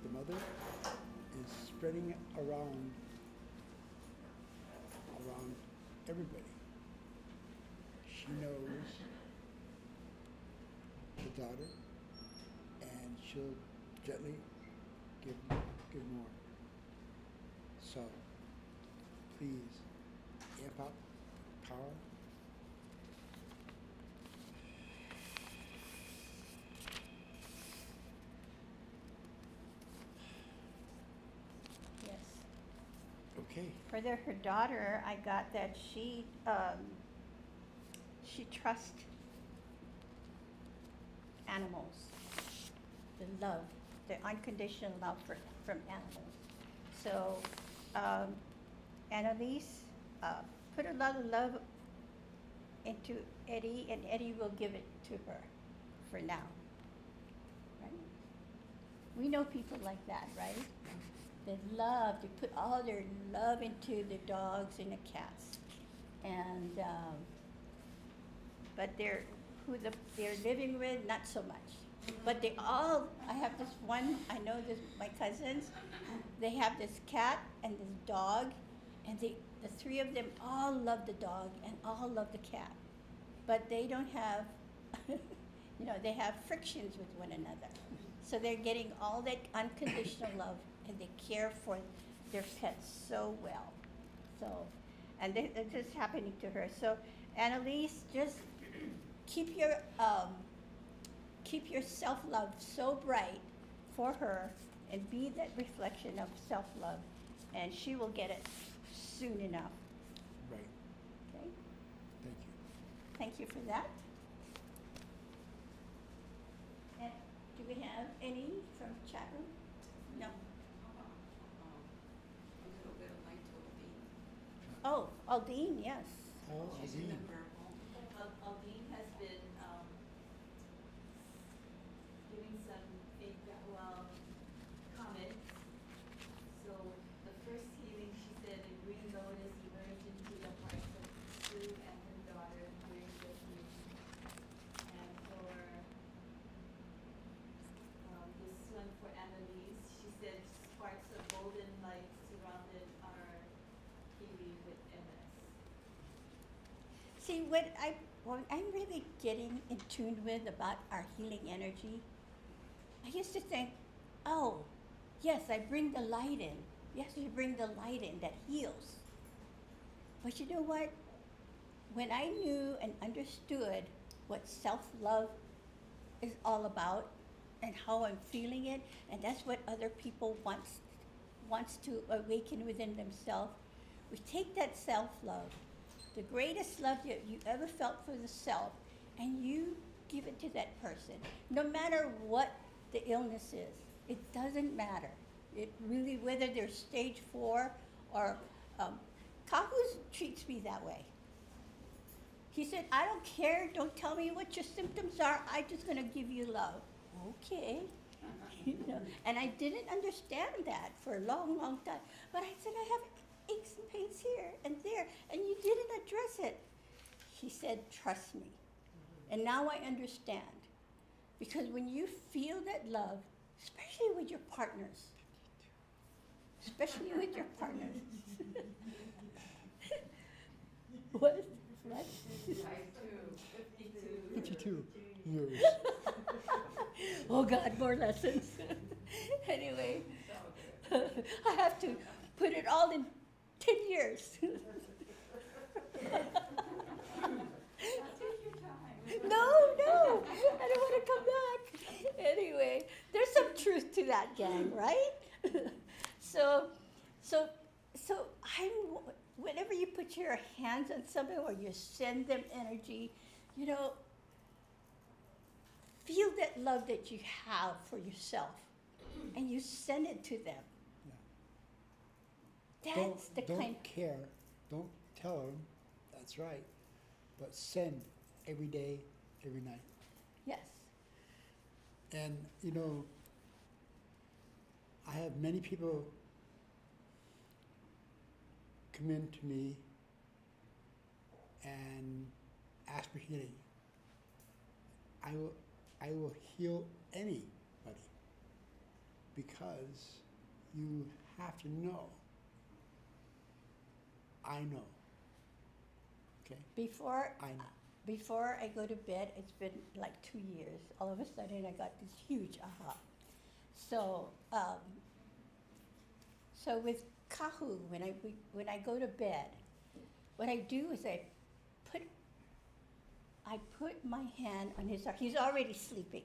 The mother is spreading around everybody. She knows the daughter, and she'll gently give more. So, please amp up power. Yes. Okay. For her daughter, I got that she trusts animals, the love, the unconditional love from animals. So, Annalise, put a lot of love into Eddie, and Eddie will give it to her for now. Right? We know people like that, right? They love, they put all their love into the dogs and the cats. And, but they're living with, not so much. But they all, I have this one, I know this, my cousins, they have this cat and this dog, and the three of them all love the dog and all love the cat. But they don't have, they have frictions with one another. So they're getting all that unconditional love, and they care for their pets so well. So, and this is happening to her. So, Annalise, just keep your self-love so bright for her, and be that reflection of self-love, and she will get it soon enough. Right. Okay? Thank you. Thank you for that. And do we have any from chat room? No. A little bit of light to Aldine. Oh, Aldine, yes. Oh, She's Aldine. in the purple. Aldine has been giving some feedback, comments. So the first healing, she said, a green lotus emerged into the hearts of Sue and her daughter during the healing. And for this one for Annalise, she said sparks of golden light surrounded our healing with MS. See, what I'm really getting in tune with about our healing energy, I used to think, oh, yes, I bring the light in. Yes, you bring the light in that heals. But you know what? When I knew and understood what self-love is all about and how I'm feeling it, and that's what other people wants to awaken within themselves, we take that self-love, the greatest love that you ever felt for the self, and you give it to that person. No matter what the illness is, it doesn't matter. It really, whether they're stage 4 or, Kahus treats me that way. He said, I don't care, don't tell me what your symptoms are, I'm just gonna give you love. Okay. And I didn't understand that for a long, long time. But I said, I have aches and pains here and there, and you didn't address it. He said, trust me. And now I understand. Because when you feel that love, especially with your partners, What? 52 years. Oh God, more lessons. Anyway, I have to put it all in 10 years. No, I don't want to come back. Anyway, there's some truth to that, gang, right? So whenever you put your hands on somebody or you send them energy, feel that love that you have for yourself, and you send it to them. Yeah. That's the don't kind. care. Don't tell them. That's right. But send every day, every night. Yes. And I have many people come in to me and ask for healing. I will heal anybody, because you have to know. I know. Okay? Before I know. Before I go to bed, it's been like 2 years. All of a sudden, I got this huge aha. So, so with Kahu, when I go to bed, what I do is I put my hand on his heart. He's already sleeping.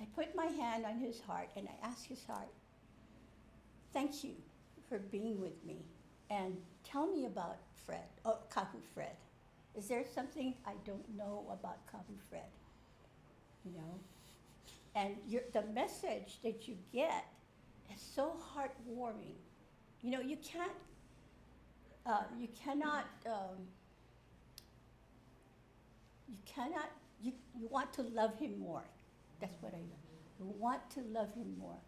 I put my hand on his heart and I ask his heart, thank you for being with me, and tell me about Fred, Kahu Fred. Is there something I don't know about Kahu Fred? And the message that you get is so heartwarming. You want to love him more. That's what I know. You want to love him more.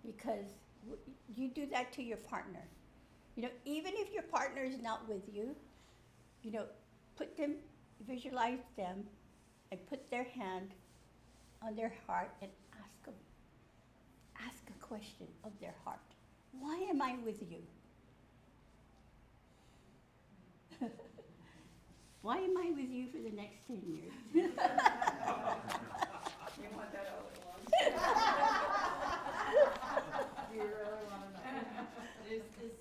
Because You do that to your partner. You know, even if your partner is not with you, you know, visualize them, and put their hand on their heart and ask a question of their heart. Why am I with you? Why am I with you for the next 10 years? You want that all at once? You really wanna know? There's this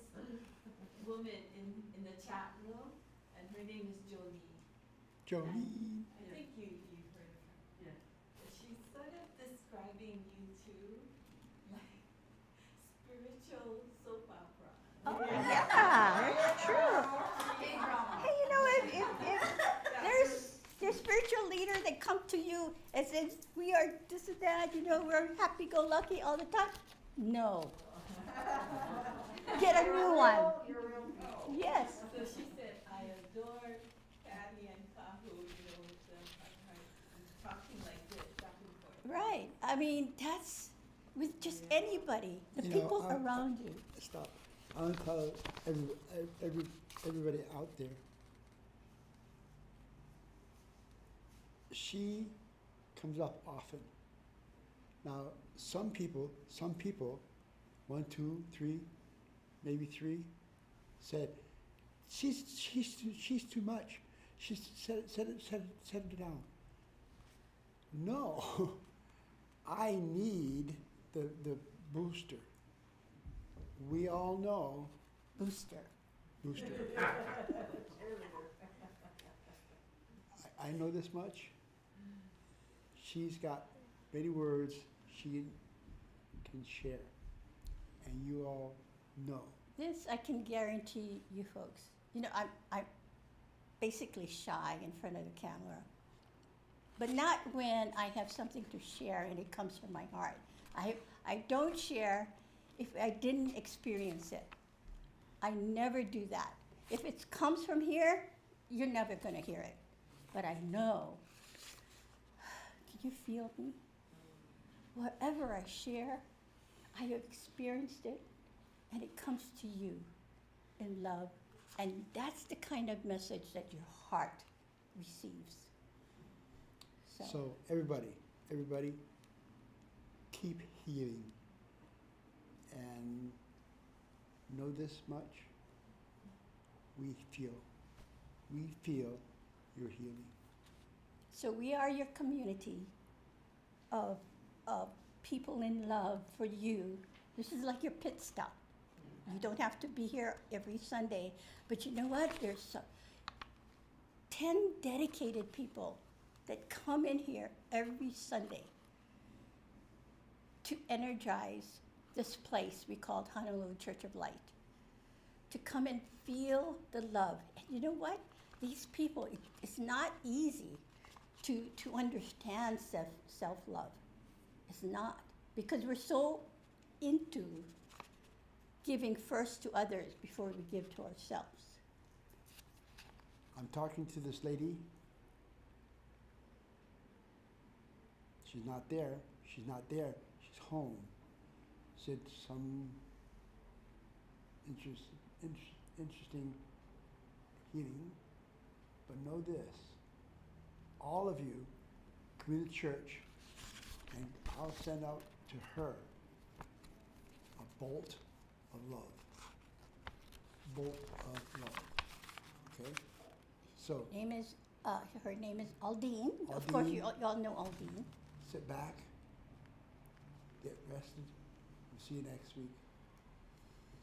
woman in the chat room, and her name is Jolie. Jolene. I think you've heard of her. Yeah. She's sort of describing you two like spiritual soap opera. Oh, yeah, it's true. Hey, you know, if there's spiritual leader that come to you and says, we are this and that, you know, we're happy-go-lucky all the time. No. Get a new one. Yes. So she said, I adore Patty and Kahu, you know, with them talking like this, back and forth. Right. I mean, that's with just anybody, the You know, people around you. Stop. I want to tell everybody out there. She comes up often. Now, some people, 1, 2, 3, maybe 3, said, she's too much. She's set it down. No, I need the booster. We all know Booster. booster. I know this much. She's got many words she can share, and you all know. This I can guarantee you folks. You know, I'm basically shy in front of the camera. But not when I have something to share and it comes from my heart. I don't share if I didn't experience it. I never do that. If it comes from here, you're never going to hear it. But I know. Can you feel me? Whatever I share, I have experienced it, and it comes to you in love. And that's the kind of message that your heart receives. So everybody, keep healing. And know this much, we feel your healing. So we are your community of people in love for you. This is like your pit stop. You don't have to be here every Sunday, but you know what? There's 10 dedicated people that come in here every Sunday to energize this place we called Honolulu Church of Light, to come and feel the love. And you know what? These people, it's not easy to understand self-love. It's not, because we're so into giving first to others before we give to ourselves. I'm talking to this lady. She's not there. She's home. Said some interesting healing. But know this, all of you come into church and I'll send out to her a bolt of love. Bolt of love. Okay? So Her name is Aldine. Of course, you all know Aldine. sit back, get rested. We'll see you next week.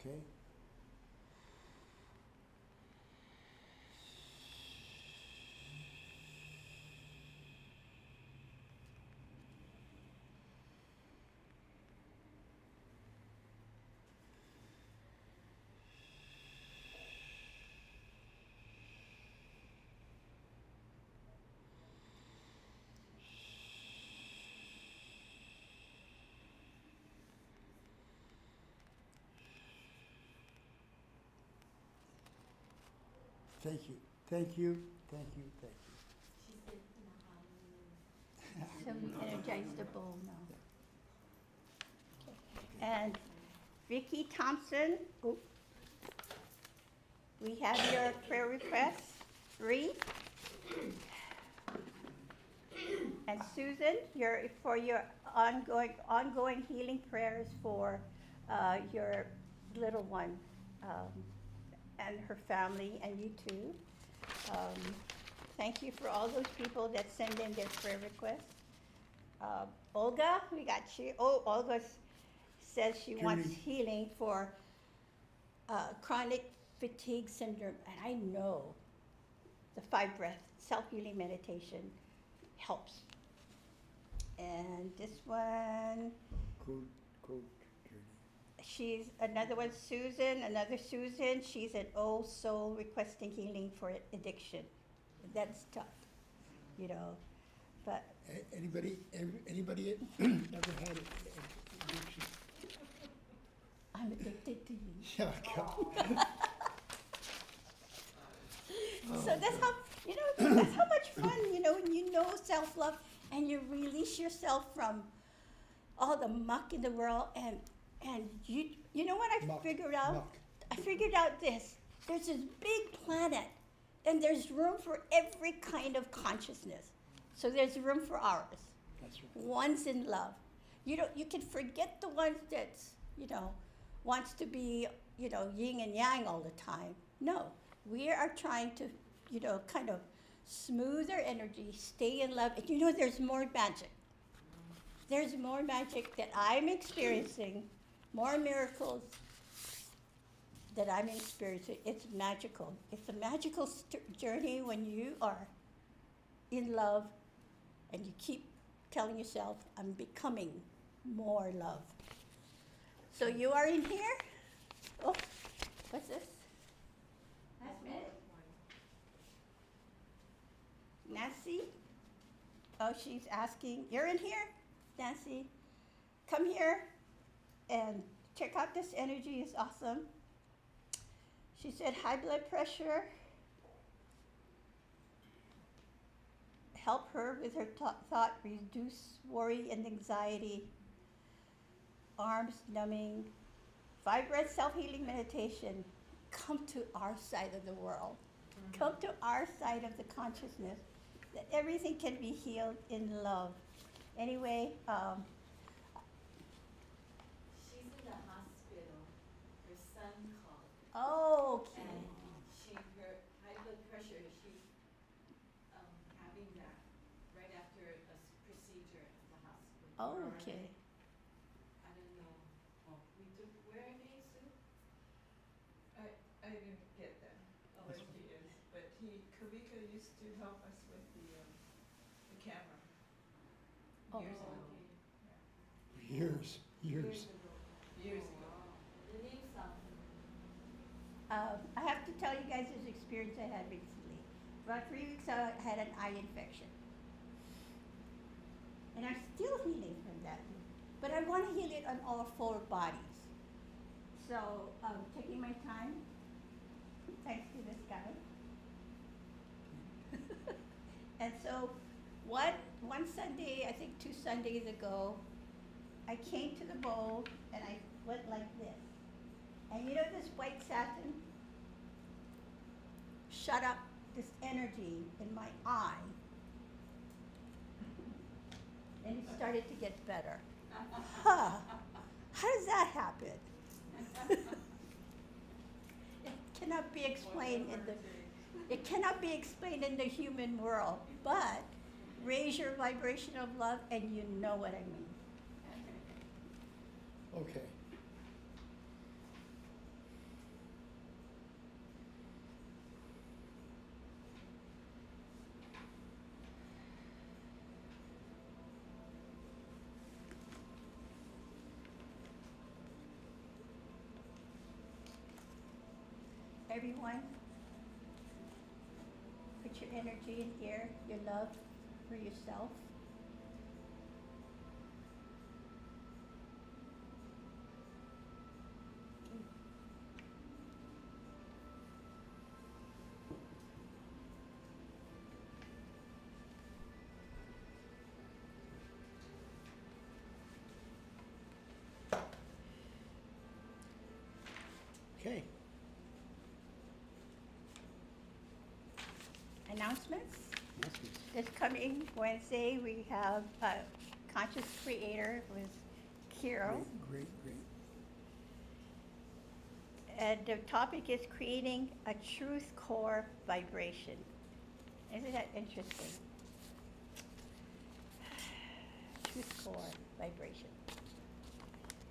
Okay? Thank you. Thank you. Thank you. Thank you. She said, Honolulu. So we energize the bowl now. Okay. And Vicki Thompson. Oop. We have your prayer requests. 3. And Susan, for your ongoing healing prayers for your little one and her family, and you too. Thank you for all those people that send in their prayer requests. Olga, we got you. Oh, Olga says she wants Judy. healing for chronic fatigue syndrome, and I know the 5 breath self-healing meditation helps. And this one, Code journey. she's another one, Susan, another Susan. She's an old soul requesting healing for addiction. That's tough, you know. But Anybody ever had addiction? I'm addicted to you. Yeah, go. So that's how, that's how much fun, when you know self-love and you release yourself from all the muck in the world, and you know what I Muck, figured out? muck. I figured out this. There's this big planet, and there's room for every kind of consciousness. So there's room for ours. That's right. One's in love. You can forget the ones that's, wants to be, yin and yang all the time. No, we are trying to, kind of smooth our energy, stay in love. And there's more magic. There's more magic that I'm experiencing, more miracles that I'm experiencing. It's magical. It's a magical journey when you are in love and you keep telling yourself, I'm becoming more love. So you are in here? Oh, what's this? Last minute? Nancy? Oh, she's asking, you're in here? Nancy, come here and check out this energy. It's awesome. She said high blood pressure. Help her with her thought, reduce worry and anxiety. Arms numbing. 5 breath self-healing meditation. Come to our side of the world. Come to our side of the consciousness, that everything can be healed in love. Anyway, She's in the hospital. Her son called. okay. And her high blood pressure, she's having that right after a procedure at the hospital. Okay. I don't know. Where are they, Sue? I didn't get them, where That's he is, but Kavika used to help us with the camera Oh. years ago. Years. Years ago. The name sounds. I have to tell you guys this experience I had recently. About 3 weeks ago, I had an eye infection. And I'm still healing from that. But I want to heal it on all 4 bodies. So, taking my time, thanks to this guy. And so, one Sunday, I think 2 Sundays ago, I came to the bowl and I went like this. And this white satin shut up this energy in my eye. And it started to get better. Huh. How does that happen? It cannot be explained in the human world, but raise your vibration of love and you know what I mean. Okay. Everyone, put your energy in here, your love for yourself. Okay. Announcements. Announcements. This coming Wednesday, we have Conscious Creator with Kiro. Great. And the topic is creating a truth core vibration. Isn't that interesting? Truth core vibration.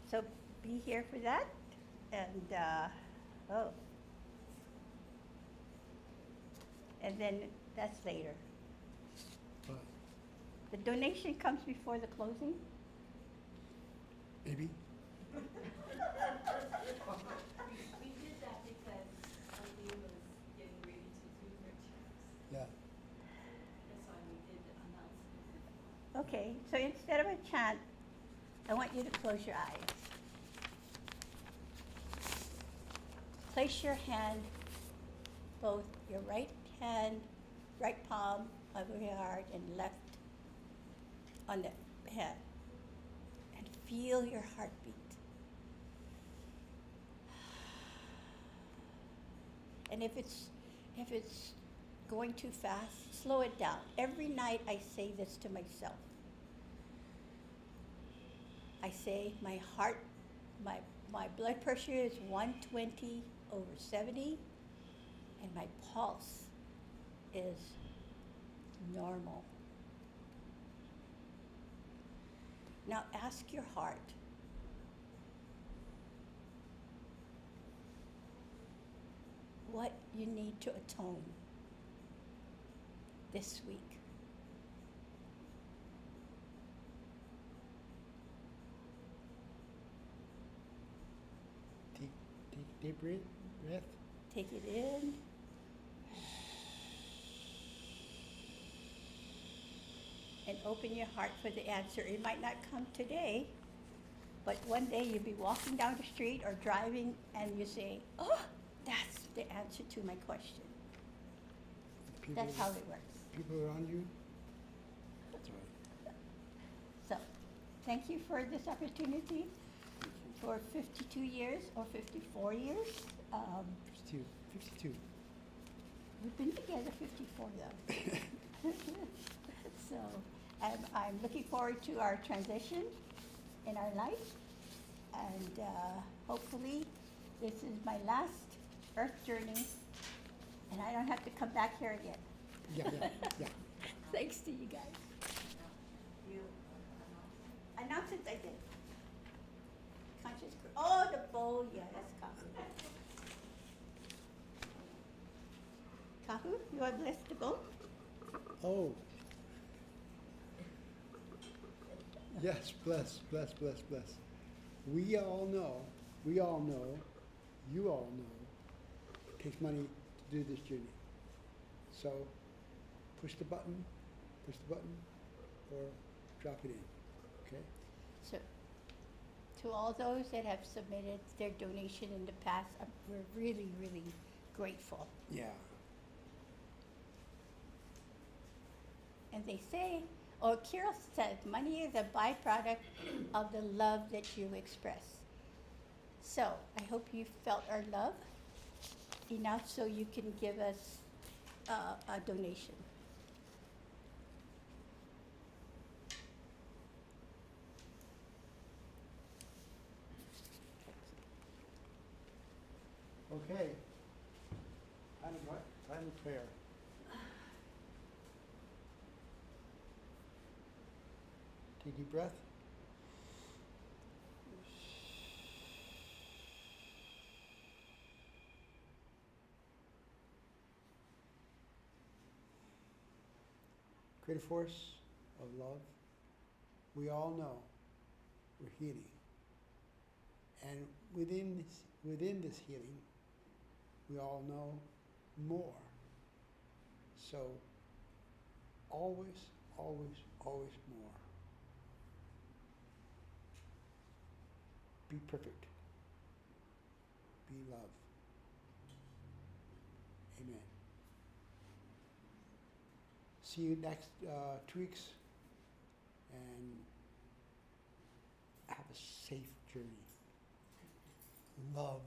So be here for that. And, and then that's later. But The donation comes before the closing? maybe. We did that because Aaliyah was getting ready to do her checks. Yeah. That's why we did the announcement. Okay, so instead of a chant, I want you to close your eyes. Place your hand, both your right hand, right palm over your heart and left on the head. And feel your heartbeat. And if it's going too fast, slow it down. Every night I say this to myself. I say my heart, my blood pressure is 120/70, and my pulse is normal. Now ask your heart, what you need to atone this week. Take deep breath. Take it in. And open your heart for the answer. It might not come today, but one day you'll be walking down the street or driving and you say, oh, that's the answer to my question. People, That's how it works. people around you. That's right. So, thank you for this opportunity for 52 years or 54 years. 52. We've been together 54 though. So, I'm looking forward to our transition in our life. And hopefully this is my last earth journey and I don't have to come back here again. Yeah. Thanks to you guys. Announcements I did. Conscious, oh, the bowl, yeah, that's Kahu. Kahu, you want to bless the bowl? Oh. Yes, bless. We all know, you all know, it takes money to do this journey. So push the button, or drop it in, okay? So, to all those that have submitted their donation in the past, we're really, really grateful. Yeah. And they say, or Kirill says, money is a byproduct of the love that you express. So, I hope you felt our love enough so you can give us a donation. Okay. Time of what? Time of prayer. Take a deep breath. Creative force of love. We all know we're healing. And within this healing, we all know more. So always more. Be perfect. Be love. Amen. See you next 2 weeks, and have a safe journey. Love.